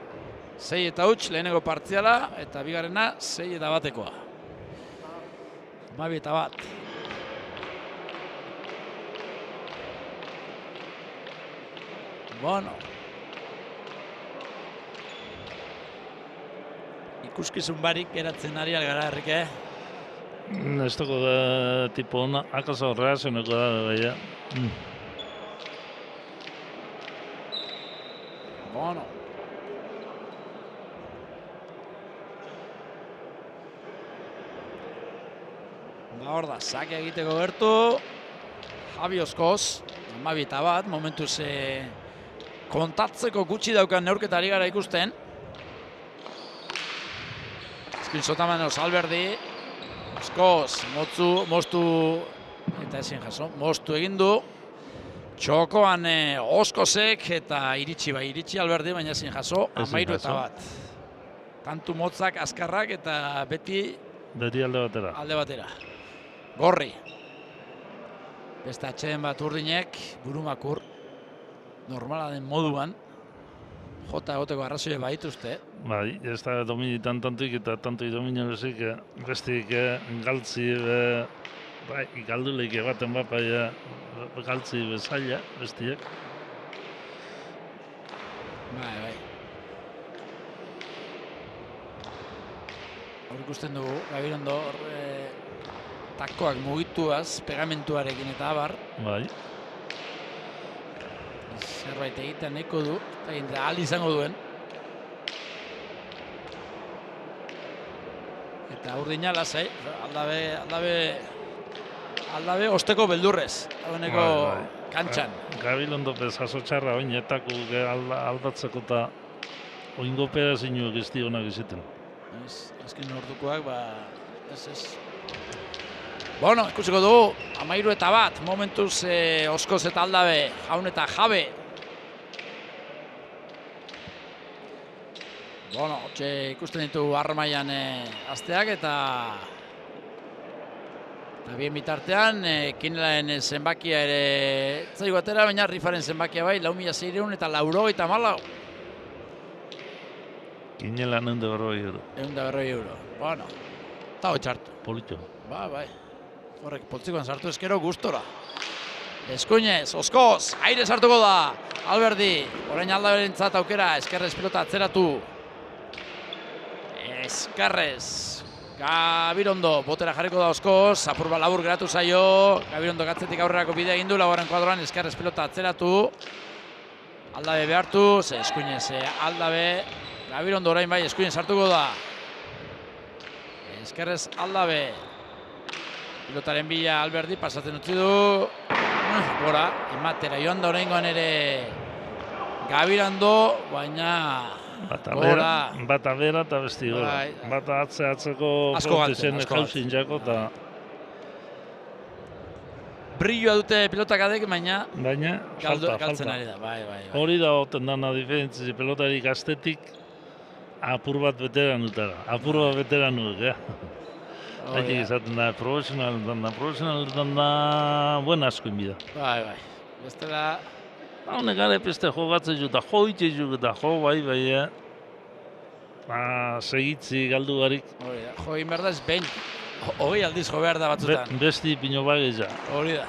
6-0 lehenengo partziala, eta bigarrena 6-1. 12-1. Bueno. Ikuskizun barik geratzen ari algara herrik, Ez dago da tipo ona, akaso reazioneko da begia. Bueno. Hor da, sake egiteko gertu. Javi Oskoz, 12-1, momentuz kontatzeko gutxi daukan neurketa ari gara ikusten. Eskuin sotamanoz Alberdi, Oskoz, moztu, eta ezin jaso, moztu egin du. Txokoan Oskozek eta iritsi Alberdi, baina ezin jaso, 13-1. Tantu motzak, azkarrak eta beti alde batera. Gorri. Beste atxeden bat Urdinek, burumakur, normala den moduan, jota egoteko arrazoi baituzte. Bai, ez da dominitan tantuik eta tantui domino bezik, bestik galtzi, galduleik egaten bapaia galtzi bezaila, bestiak. Bai. Hor ikusten dugu, Gabirondo, takoak mugituaz, pegamentuarekin eta abar. Bai. Zerbait egiten nahiko du, eta ahal izango duen. Eta Urdina lasai, aldabe osteko beldurrez, dagoeneko kantxan. Gabilondo bezazo txarra oinetako aldatzeko eta oingopera zinuak ez dionak iziten. Azken ordukoak, ez. Bueno, ikusiko dugu, 13-1, momentuz Oskoz eta Aldabe, Jaun eta Jabe. Bueno, ikusten ditu armaian azteak eta bien bitartean, Kinelaen zenbakia ere zaigu atera, baina Rifaren zenbakia bai, 4.600 eta 494. Kinela 140 euro. 140 euro. Bueno, eta hoi txartu. Politxo. Bai. Horrek poltsikoan sartu eskero gustora. Eskuinez, Oskoz, aire sartuko da. Alberdi, orain Aldaberentzat aukera, Eskerrez pilota atzeratu. Eskerrez, Gabirondo, botera jarriko da Oskoz, apur bat labur geratu zaio. Gabirondo gatzetik aurrerako bidea egin du, laugarren kuadroan Eskerrez pilota atzeratu. Aldabe behartu, eskuinez Aldabe. Gabirondo orain bai, eskuinez sartuko da. Eskerrez Aldabe. Pilotaren bila Alberdi, pasatzen utzi du. Gora, ematera joan da oraingoan ere Gabirondo, baina gora. Bata bera eta besti gora. Bata atzeko frontezen jauzin jako eta... Brilloa dute pilotak adek, baina falta. galtzen ari da. Bai. Hori da oten dana diferentzi pelotarik astetik apur bat veteranutara. Apur bat veteranuk, Haitik izaten da, profesional da, buen asko inbida. Bai. Bestela... Honek gare peste jogatzen ju eta joite ju eta jo bai, segitzi galdu garik. Jo egin behar da ez behin. Hogei aldiz jo behar da batzutan. Besti pino bageza. Hori da.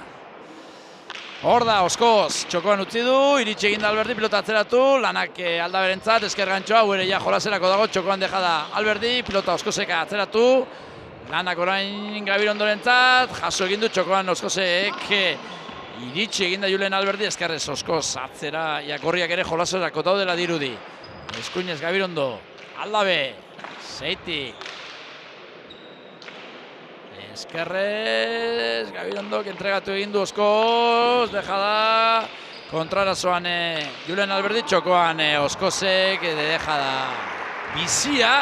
Hor da, Oskoz, txokoan utzi du, iritsi egin da Alberdi, pilota atzeratu, lanak Aldaberentzat, esker gantxoa, huere ja jolaserako dago, txokoan deja da Alberdi, pilota Oskozeka atzeratu, lanak orain Gabirondorentzat, jaso egin du txokoan Oskozek, iritsi egin da Julen Alberdi, eskerrez Oskoz atzera, jakorriak ere jolaserako daudela dirudi. Eskuinez Gabirondo, Aldabe, Zeitik, Eskerrez, Gabirondok entregatu egin du Oskoz, deja da, kontrarazoan Julen Alberdi, txokoan Oskozek, deja da bizia,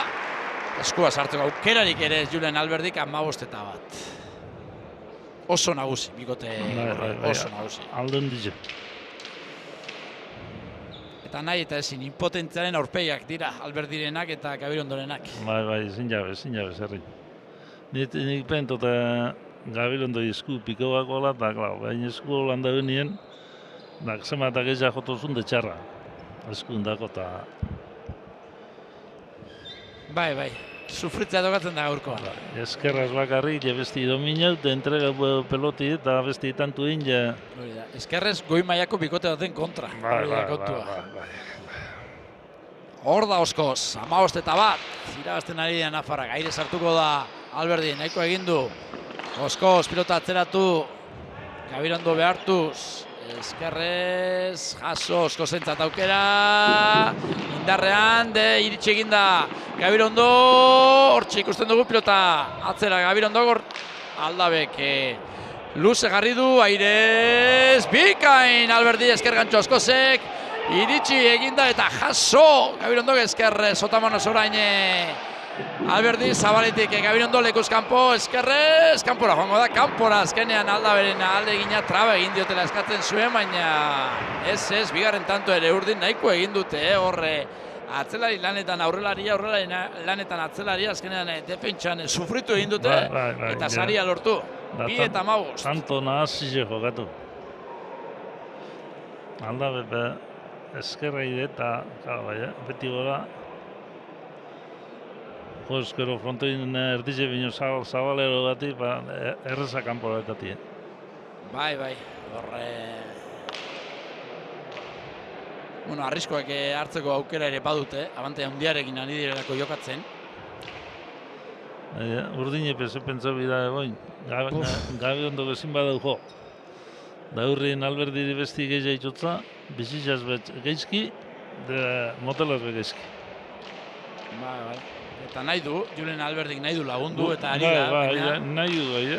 eskua sartzeko aukerarik ere Julen Alberdik 15-1. Oso nagusi, bikote oso nagusi. Alden dize. Eta nahi eta ezin, impotentziaren aurpegiak dira, Alberdirenak eta Gabirondorenak. Bai, ezin jabe, zerri. Nik pento eta Gabirondo esku piko bakola, eta bain esku holanda benien, da zematak ezak jotozun de txarra. Esku ondako eta... Bai, sufritzea tokatzen da gaurkoa. Eskerraz bakarrik, besti dominau, eta entrega peloti eta besti tantu egin, Eskerrez goi mailako bikote baten kontra. Bai. Hor da Oskoz, 15-1, irabazten ari da Nafarrak, aire sartuko da Alberdi, nahiko egin du. Oskoz, pilota atzeratu, Gabirondo behartuz, Eskerrez, jaso, Oskozentzat aukera, indarrean, iritsi egin da Gabirondo, hortxe ikusten dugu pilota atzera Gabirondo, Aldabek luze jarri du, airez, bikain Alberdi, esker gantxo Oskozek, iritsi eginda eta jaso Gabirondo Eskerrez, Sotamonos orain Alberdi, Zabaletik Gabirondo lekuz kanpo, Eskerrez, kanpora joango da, kanpora azkenean Aldaberen alde egina traba egin diotela eskatzen zuen, baina ez, bigarren tanto ere urdin nahiko egin dute, horre atzelari lanetan aurrelaria lanetan atzelari azkenean defentsan sufritu egin dute eta saria lortu, 2-15. Tanto nahazile jokatu. Aldabe eskerra ide eta beti gora eskero frontoin erdize bino zabalero gati, erreza kanpora etati. Bai, horre... Bueno, arriskoak hartzeko aukera ere badute, abante handiarekin ari direlako jokatzen. Urdine peze pentsa bida egoin, Gabirondo bezin badau jo. Da hurrien Alberdiri besti gehiago itxotza, bizitzaz geizki, motelaz geizki. Bai. Eta nahi du, Julen Alberdik nahi du lagundu eta ari da. Bai, nahi du,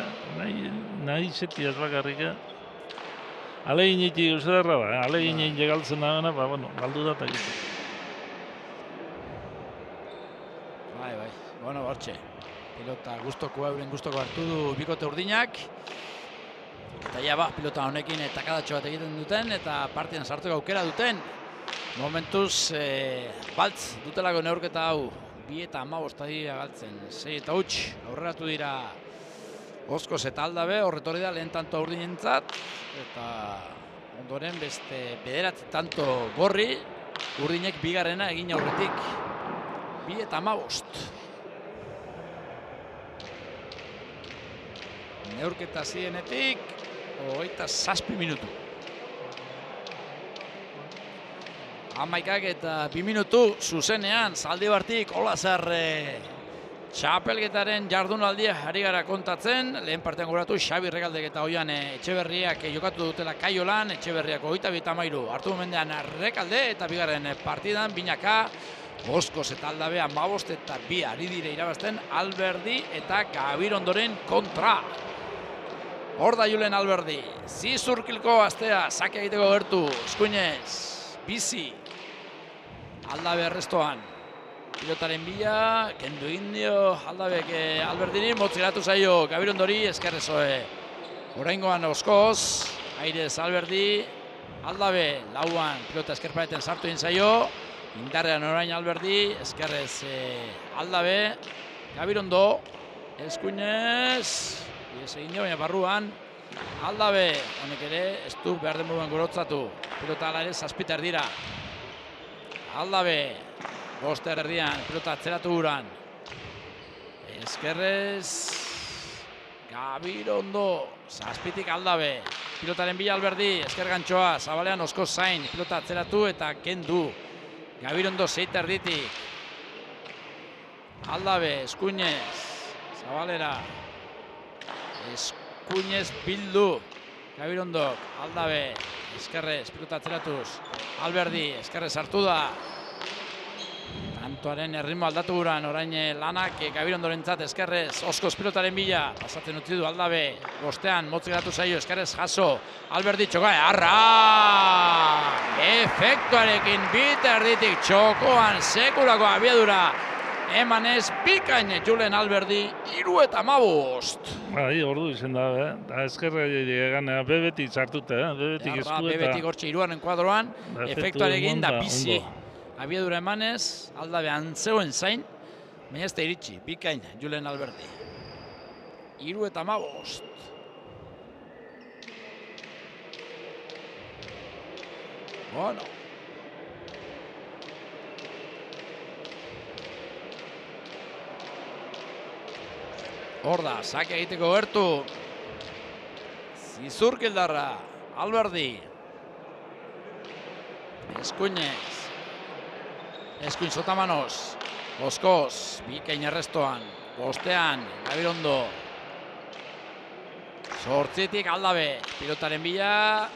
nahi zetiaz bakarrika. Alegin iti usadarra da, alegin egin galtzen da gana, galdu da eta gitu. Bai, bueno, hortxe. Pilota euren gustoko hartu du bikote urdinak. Eta pilota honekin takadatxo bat egiten duten eta partian sartuko aukera duten. Momentuz, baltz dutelako neurketa hau. 2-15 dira galtzen, 6-8 aurreratu dira Oskoz eta Aldabe, horretorri da lehen tanto urdinentzat, eta ondoren beste 9 tanto gorri, urdinek bigarrena egin aurretik. 2:15. Neurketa zienetik, 27 minutu. 11 eta 2 minutu zuzenean, Zaldibartik Olazar txapelketaren jardunaldia ari gara kontatzen. Lehen partean guratu Xabi Regaldek eta Oian Etxeberriak jokatu dutela Kaiolan. Etxeberriak 22-13 hartu momendean Rekalde eta bigarren partidan Binaka, Boskos eta Aldabe 15 eta 2 ari dire irabazten Alberdi eta Gabirondoren kontra. Hor da Julen Alberdi, Zizurkilko astea, sake egiteko gertu, Eskuinez, bizi, Aldabe errestoan. Pilotaren bila, kendu egin dio Aldabek Alberdini, motzeratu zaio Gabirondori, eskerrezoe. Oraingoan Oskoz, Airez Alberdi, Aldabe lauan pilota eskerpareten sartu egin zaio, indarrean orain Alberdi, eskerrez Aldabe, Gabirondo, Eskuinez, egin dio, baina barruan, Aldabe, honek ere, ez du behar den moduan gurotzatu, pilota ala ere zazpiter dira. Aldabe, boster erdian, pilota atzeratu guran. Eskerrez, Gabirondo, zazpitik Aldabe. Pilotaren bila Alberdi, esker gantxoa, zabalean Osko zain, pilota atzeratu eta kendu. Gabirondo zeiter ditik. Aldabe, Eskuinez, zabalera. Eskuinez bildu. Gabirondok, Aldabe, eskerrez, pilota atzeratuz. Alberdi, eskerrez hartu da. Tantoaren erritmo aldatu guran, orain lanak Gabirondorentzat eskerrez, Oskoz pilotaren bila, pasatzen utzi du Aldabe, bostean, motzik geratu zaio, eskerrez jaso, Alberdi txokoa, arra! Efektuarekin biter ditik txokoan, sekulako abiadura, emanez bikain Julen Alberdi, 3:15. Bai, ordu izen da, da eskerra egan, bebetik sartute, bebetik esku eta... Bebetik hortxe 3. kuadroan, efektuarekin da bizi. Abiadura emanez, Aldabe antzeuen zain, baina ez da iritsi, bikain Julen Alberdi. 3:15. Bueno. Hor da, sake egiteko gertu. Zizurkildarra, Alberdi. Eskuinez. Eskuin Sotamanos, Oskoz, bikain errestoan, bostean, Gabirondo. Zortzitik Aldabe, pilotaren bila,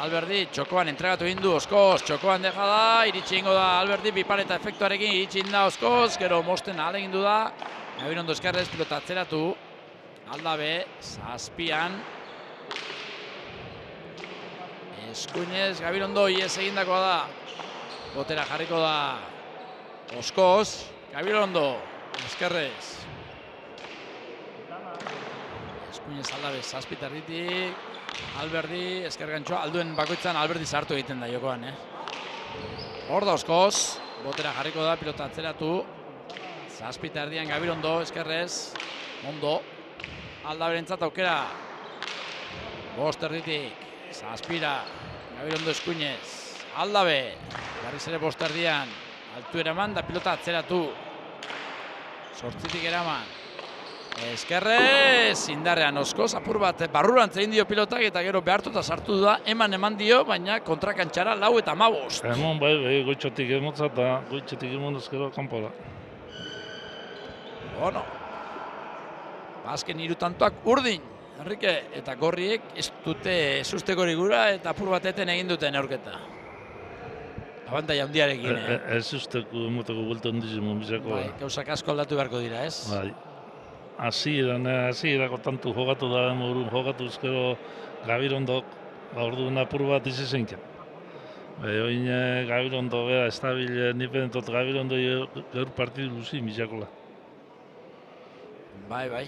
Alberdi, txokoan entregatu egin du Oskoz, txokoan deja da, iritsi ingo da Alberdi, bipareta efektuarekin iritsi da Oskoz, gero mosten alegin du da, Gabirondo eskerrez, pilota atzeratu, Aldabe, zazpian, Eskuinez, Gabirondo, ies egindakoa da. Botera jarriko da Oskoz, Gabirondo, eskerrez. Eskuinez Aldabe, zazpiter ditik, Alberdi, esker gantxoa, alduen bakoitzan Alberdi sartu egiten da jokoan. Hor da Oskoz, botera jarriko da, pilota atzeratu, zazpiter erdian Gabirondo, eskerrez, ondo, Aldaberentzat aukera, boster ditik, zazpira, Gabirondo Eskuinez, Aldabe, berriz ere bosterdian, altu eraman da pilota atzeratu. Zortzitik eraman. Eskerrez, indarrean Oskoz, apur bat barrurantz egin dio pilotak eta gero behartuta sartu da, eman dio, baina kontrakantxara 4:15. Emon bai, goitxotik emotza eta goitxotik emonduzkero kanpora. Bueno, azken 3 tantoak urdin, Enrique, eta gorriek ez dute sustekorik gura eta apur bat eten egin duten neurketa. Abantaia handiarekin, Ez usteko emoteko bulta ondizimon bizako. Bai, gauzak asko aldatu beharko dira, ez? Bai. Hasierako tantu jogatu da, morun jogatu ezkero Gabirondok, orduan apur bat izizenken. Oin Gabirondo, bera, estabil, nipentot Gabirondo gaur partidu guzi bizakola. Bai,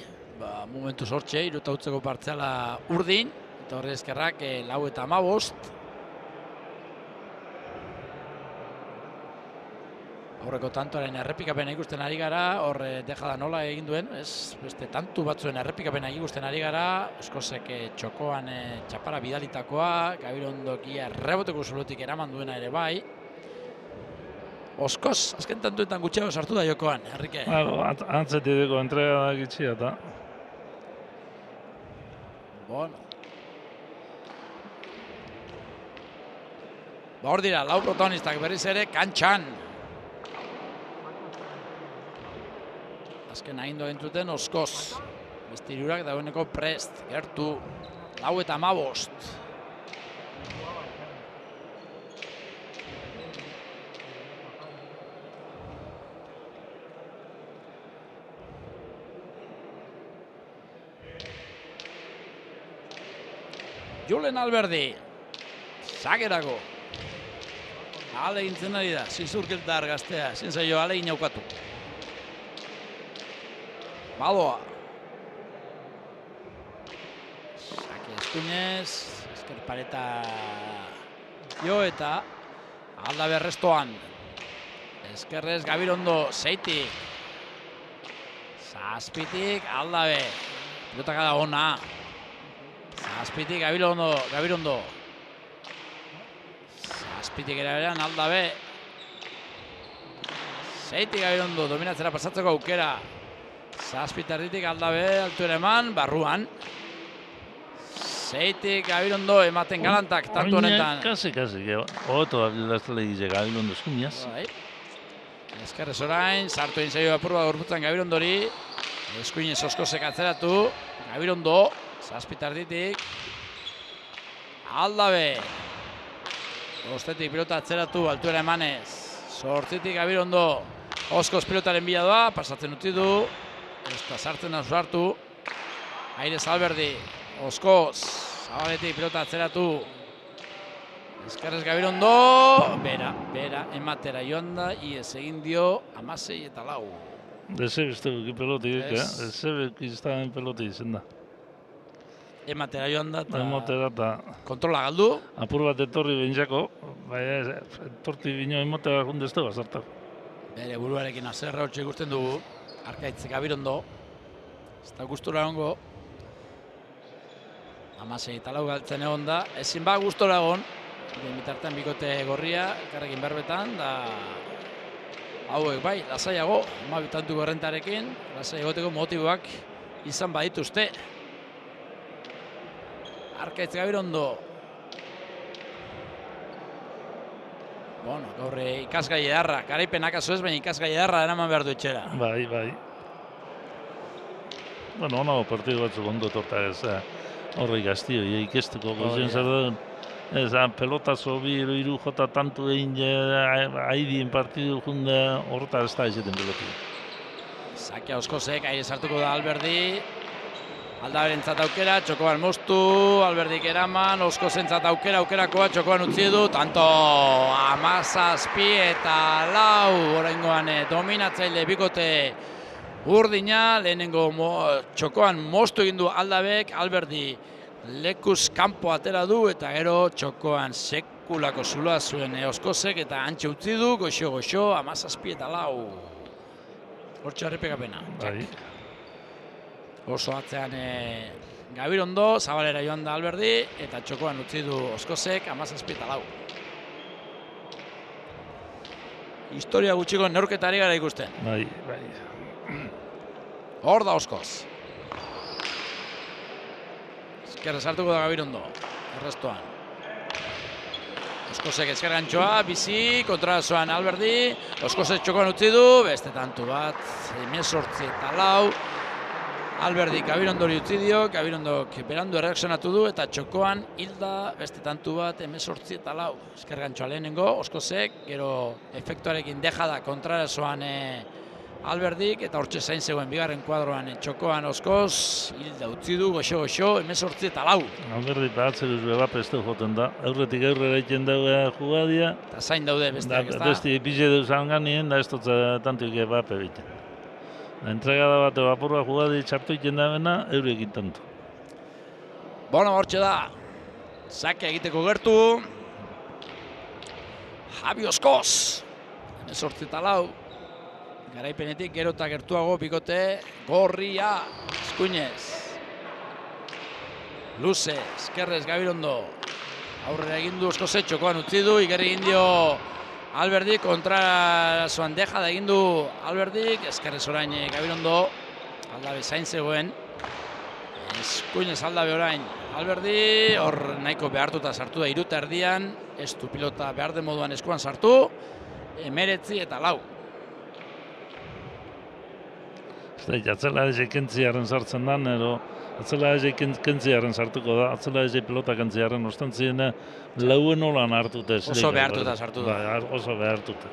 momentu sortxe, 3 partziala urdin, eta horre eskerrak 4:15. Horreko tantoaren errepikapena ikusten ari gara, horre deja da nola egin duen, ez? Beste tantu batzuen errepikapena ikusten ari gara, Oskozek txokoan txapara bidalitakoa, Gabirondok ia erreboteko zulotik eraman duena ere bai. Oskoz, azken tantuetan gutxiago sartu da jokoan, Enrique. Claro, antzetideko entrega da gitxia eta. Bueno. Hor dira, lau protagonistak berriz ere kantxan. Azken agindu entzuten Oskoz. Beste hirurak dagoeneko prest, gertu. 4:15. Julen Alberdi, sagerako. Ale gintzen ari da, zizurkiltar gaztea, ezin zaio ale inaukatu. Badoa. Sake eskuinez, ezker pareta jo eta Aldabe restoan. Ezkerrez Gabirondo, Zeiti. Zazpitik Aldabe, pilotak da ona. Zazpitik Gabirondo. Zazpitik eraberan Aldabe. Zeitik Gabirondo, dominatzera pasatzeko aukera. Zazpitarritik Aldabe, altuera eman, barruan. Zeitik Gabirondo ematen galantak, tantu honetan. Kasi, hoto abdilaztele gize Gabirondo eskuinaz. Ezkerrez orain, sartu egin zaio apurba gorputzan Gabirondori. Eskuinez Oskozek atzeratu, Gabirondo. Zazpitarditik Aldabe. Bostetik pilota atzeratu, altuera emanez. Zortzitik Gabirondo. Oskoz pilotaren bila doa, pasatzen utzi du. Ez da sartzen da hartu. Airez Alberdi. Oskoz. Zabaletik pilota atzeratu. Ezkerrez Gabirondo. Bera, ematera joan da. Iez egin dio 16:4. Dezebizteko pelotik, Dezebiztaren pelotik izen da. Ematera joan da eta kontrola galdu. Apur bat etorri behintzako, baina etorti bino emotera jundezte bazartako. Bere buruarekin azerra hortxe ikusten dugu. Arkaitz Gabirondo. Ez da gustura egongo. 16:4 galtzen egon da. Ezin ba gustora egon. Bitartean bikote gorria, elkarrekin berbetan, da hauek bai, lasaiago, 12 tantuko errentarekin, lasai egoteko motiboak izan badituzte. Arkaitz Gabirondo. Bueno, gaur ikasgai edarra, garaipenak aso ez, baina ikasgai edarra eraman behar du etxera. Bai. Bueno, onago partidu batzuk ondo torta ez, horre gaztio, ikestuko gozen zer duen. Pelotazo bi iru jota tantu egin haidien partidu junde horretar ez da izaten pelotik. Sakia Oskozek, aire sartuko da Alberdi. Aldaberentzat aukera, txokoan moztu, Alberdik eraman, Oskozentzat aukerakoa, txokoan utzi du, tanto 17:4, oraingoan dominatzaile bikote urdina, lehenengo txokoan moztu egin du Aldabek, Alberdi lekuz kanpo atera du, eta gero txokoan sekulako zuloa zuen Oskozek, eta antxe utzi du, goxo, 17:4. Hortxe harripekapena. Oso atzean Gabirondo, zabalera joan da Alberdi, eta txokoan utzi du Oskozek 17:4. Historia gutxiko neurketari gara ikusten. Bai. Hor da Oskoz. Ezkerra sartuko da Gabirondo, errestoan. Oskozek ezker gantxoa, bizi, kontrazoan Alberdi, Oskozek txokoan utzi du, beste tantu bat, 18:4. Alberdik Gabirondori utzi dio, Gabirondok berandu erreakzionatu du, eta txokoan hilda beste tantu bat 18:4. Ezker gantxoa lehenengo, Oskozek, gero efektuarekin deja da kontrazoan Alberdik, eta hortxe zain zegoen bigarren kuadroan txokoan Oskoz, hilda utzi du, goxo, 18:4. Alberdi batzeruz bebapeste joten da, aurretik aurrera egiten dagoa jugadia. Eta zain daude besteak, ez da? Beste epize deuzan ganien, da ez dutza tantuik ebape biten. Entregada bat bapurra jugadi txartu egiten da bena, eurekin tantu. Bueno, hortxe da, sake egiteko gertu. Javi Oskoz, 18:4. Garaipenetik gero eta gertuago bikote gorria, eskuinez. Luze, eskerrez Gabirondo. Aurrera egin du Oskozek, txokoan utzi du, ikerri egin dio Alberdik kontra zoan deja da egin du Alberdik, eskerrez orain Gabirondo, Aldabe zain zegoen, eskuinez Aldabe orain, Alberdi, hor nahiko behartuta sartu da 3/3, ez du pilota behar den moduan eskuan sartu, 19 eta 4. Atzela eze kentziaren sartzen dan, edo atzela eze kentziaren sartuko da, atzela eze pilota kentziaren ostantzien lauen olan hartuta. Oso behartuta sartu da. Bai, oso behartuta.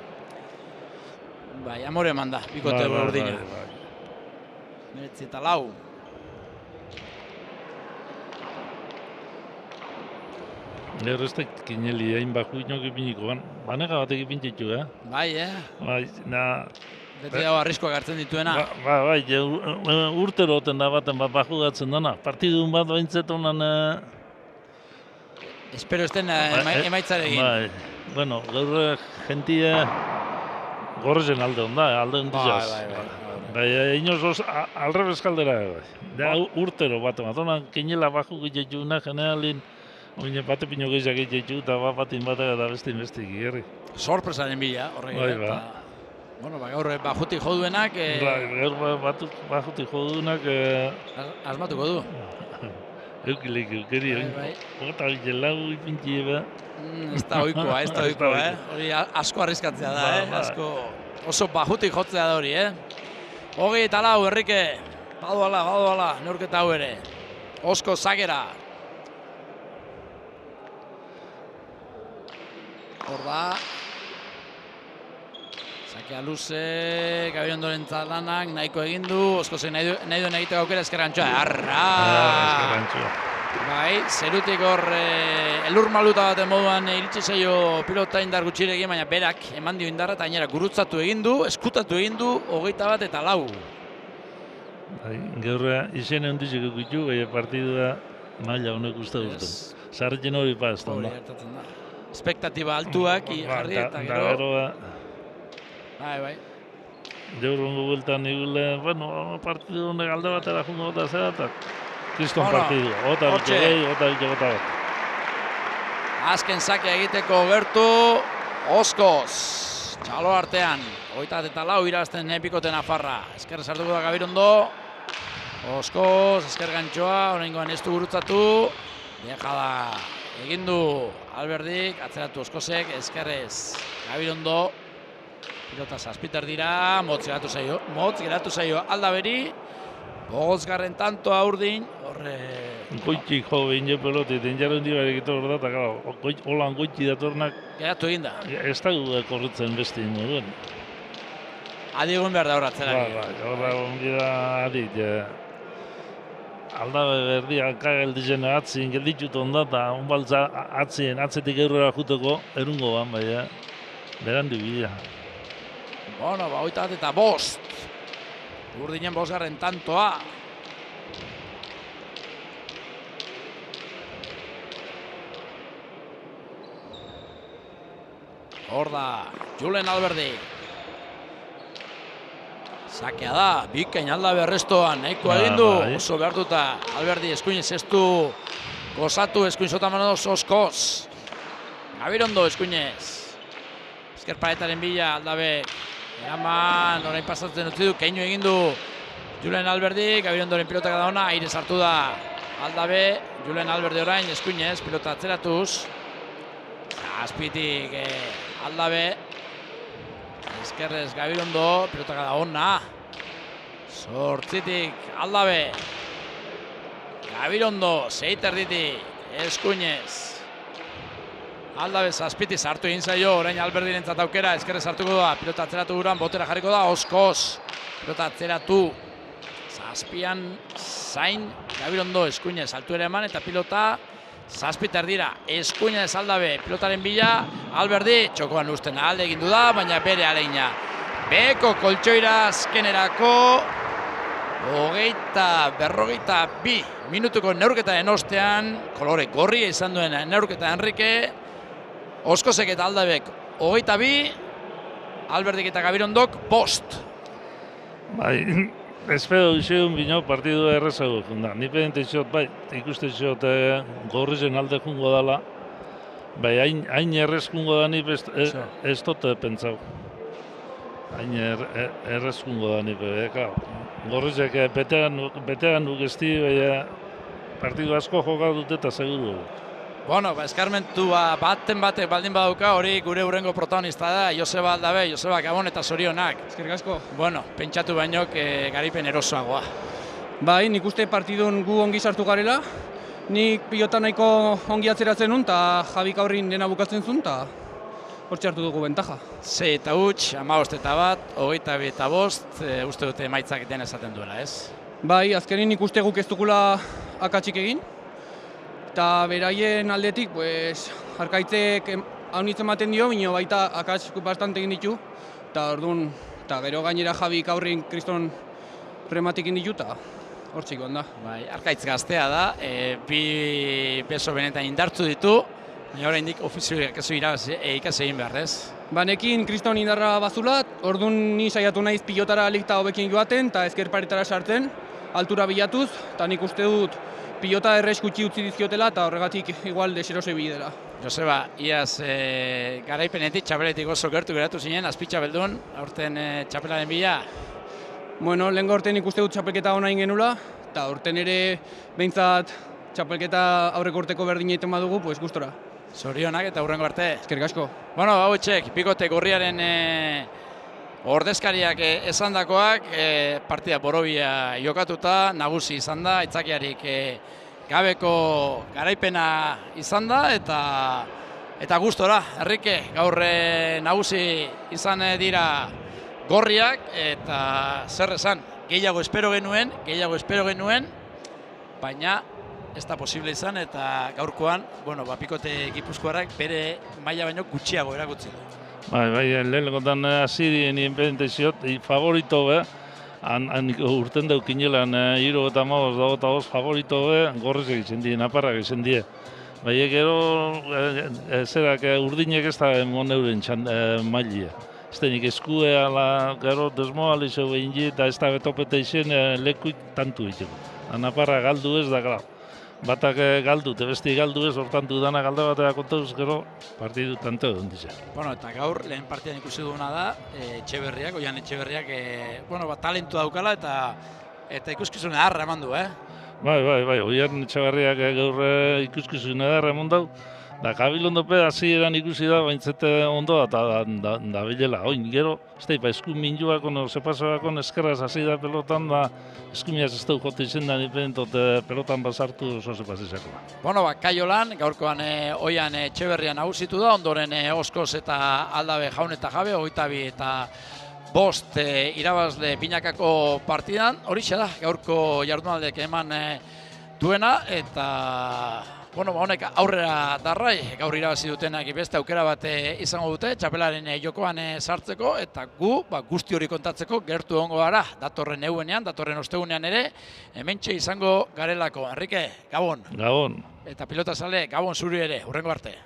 Bai, amore eman da, bikote urdina. 19 eta 4. Lehor ez da kineli hain baku inok ipiniko, banega batek ipintzitu, Bai, Bai, beti dago arriskoak hartzen dituena. Bai, urtero oten da baten bat bajugatzen dana. Partidun bat baintzet honan... Espero esten emaitzaregin. Bai, bueno, gaur jentie gorrezen alde onda, alde ondizaz. Bai, inoz alrebez kaldera, bai. Urtero bat honan kinela baju gitzetuna generalin, oine bate pino gehiak gitzetu eta batin batak eta besti gierri. Sorpresaren bila, horrek. Bai, Bueno, gaur bajutik joduenak... Gaur bajutik joduenak... Asmatuko du. Eukileik eukeri, eta bilela ipintzi eba. Ez da oikoa, Hori asko arriskatzea da, asko... Oso bajutik jotzea da hori, 24, Enrique. Badoala, neurketa hau ere. Osko Zagera. Hor da. Sakea luze, Gabiondoren lanak nahiko egin du, Oskosek nahi duen egiteko aukera eskerrantxoa. Eskerrantxoa. Bai, zerutik hor elur maluta baten moduan iritsi zaio pilota indar gutxirekin, baina berak eman dio indarra eta gainera gurutzatu egin du, eskutatu egin du, 21 eta 4. Bai, gaur izen handizeko kutu, partidua maila honek uste dut. Sarretzen hori pazten da. Espektatiba altuak jarri eta gero... Bai. Jaurrongo bueltan igule, bueno, partidu honek alde batera jungo gota zera eta kriston partidu. Ota bat. Azken sakea egiteko gertu, Oskoz. Txalo artean, 24 eta 4 irazten epikoten Nafarra. Ezker sartuko da Gabirondo. Oskoz, ezker gantxoa, oraingoan ez du gurutzatu. Deja da, egin du Alberdik, atzeratu Oskozek, ezkerrez Gabirondo. Pilota zazpiter dira, motz geratu zaio Aldaberi. 5. tantoa urdin, horre... Goitxik jo behin jo pelote, tenjaren dibarek eta hor da, eta gara, holan goitxi datornak... Geratu egin da. Ez da gu korritzen beste moduen. Adi egun behar da horratzerak. Horra ongira adit, Aldabe berdi, kageldizen atzien gelditut onda, eta onbaltza atzetik aurrera juteko, erungo ban, baina, berandu bila. Bueno, 21 eta 5. Urdinen 5. tantoa. Hor da, Julen Alberdi. Sakea da, bikain Aldabe errestoan, nahiko egin du, oso behartuta. Alberdi eskuinez ez du gozatu, eskuin zota manoz Oskoz. Gabirondo eskuinez. Ezkerparetaren bila Aldabe. Eraman, orain pasatzen utzi du, keinu egin du Julen Alberdi, Gabirondoren pilotak da ona, aire sartu da Aldabe, Julen Alberdi orain, eskuinez, pilota atzeratuz. Azpitik Aldabe, ezkerrez Gabirondo, pilotak da ona. Zortzitik Aldabe, Gabirondo, 6 erditik, eskuinez. Aldabe zazpiti sartu egin zaio, orain Alberdirentzat aukera, ezkerrez sartuko da, pilota atzeratu guran, botera jarriko da, Oskoz. Pilota atzeratu, zazpian zain, Gabirondo eskuinez altu ere eman, eta pilota zazpiter dira, eskuinez Aldabe, pilotaren bila, Alberdi, txokoan usten alde egin du da, baina bere aleina. Beko koltsoira azkenerako, 52 minutuko neurketaren ostean, kolore gorria izan duen neurketa Enrique, Oskozek eta Aldabek 22, Alberdik eta Gabirondok 5. Bai, espero izan bino partidu errezago junda. Ni pedente izot, bai, ikuste izot gorrizen alde jungo dala. Bai, hain errezkungo da nik ez dut pentsau. Hain errezkungo da nik, Gorrizek betean duk ezti, partidu asko jokatut eta seguru. Bueno, eskarmentua baten batek baldin badauka, hori gure hurrengo protagonista da, Joseba Aldabe, Joseba Gabon eta zorionak. Eskerrik asko. Bueno, pentsatu baino garaipen erosoagoa. Bai, nik uste partidun gu ongi sartu garela. Nik pilota nahiko ongi atzeratzen nun, eta Jabik aurrin dena bukatzen zuen, eta hortxe hartu dugu bentaja. 6 eta huts, 15 eta 1, 22 eta 5, uste dute emaitzak den esaten duela, ez? Bai, azkenin nik uste guk ez dugula akatsik egin. Eta beraien aldetik, Arkaitzek haunitzen ematen dio, bino baita akats bastante egin ditu. Eta orduan, eta gero gainera Jabik aurrin kriston rematik egin ditu, eta hortzik da. Bai, Arkaitz gaztea da, bi beso benetan indartzu ditu, baina oraindik ofizioak ez ikasi egin behar, ez? Banekin kriston indarra bazulat, orduan ni saiatu naiz pilotara alikta hobekin joaten, eta ezker paretara sartzen, altura bilatuz, eta nik uste dut pilota errez gutxi utzi dizkiotela, eta horregatik igual deseroso ibili dela. Joseba, iaz garaipenetik, txapeletik oso gertu geratu zinen, azpitxapeldun, aurten txapelaren bila. Bueno, lehen gaurten ikuste dut txapelketa hona ingenula, eta aurten ere behintzat txapelketa aurreko urteko berdin egiten badugu, gustora. Zorionak eta hurrengo arte. Eskerrik asko. Bueno, hau txek, Bikote Gorriaren ordezkariak esandakoak, partida borobia jokatuta, nagusi izan da, aitzakiarik gabeko garaipena izan da, eta gustora, Herrike, gaur nagusi izan dira Gorriak, eta zer esan, gehiago espero genuen, baina ez da posible izan, eta gaurkoan, Bikote Gipuzkoarrak bere maila baino gutxiago erakutsi du. Bai, lehenkotan hasi dien inpendentziot, favorito be, urten daukinelan, 75 favorito be, Gorriz egiten die, Naparrak egiten die. Bai, gero, zerak urdinek ez da moneuren mailia. Ez denik eskue, gero desmoalizio behin di, eta ez da betopete izen lekuik tantu egiteko. Naparra galdu ez da, gara. Batak galdu, eta besti galdu ez, hortantu dana galda batera kontauz, gero partidu tanto egon dizia. Bueno, eta gaur lehen partidan ikusi duguna da, Etxeberriak, Oian Etxeberriak, talentu daukala eta ikuskizune harra eman du, Bai, Oian Etxeberriak gaur ikuskizune harra eman du, da kabilondope hasi eran ikusi da, baintzete ondo da bilela. Oin, gero, ez da, eskun minduako, sepasako eskerraz hasi da pelotan, da eskumiaz ez dugu jote izan da nipentot pelotan basartu oso sepasizako. Bueno, Kaiolan, gaurkoan Oian Etxeberria nagusitu da, ondoren Oskoz eta Aldabe Jaun eta Jabe, 22 eta 5 irabazle binakako partidan. Horixe da, gaurko jardunaldek eman duena, eta honek aurrera darrai, gaur irabazi dutenak beste aukera bat izango dute, txapelaren jokoan sartzeko, eta guzti hori kontatzeko gertu egongo gara, datorren egunean, datorren ostegunean ere, hementxe izango garelako. Enrique, Gabon. Gabon. Eta pilota zale, Gabon zuri ere, hurrengo arte.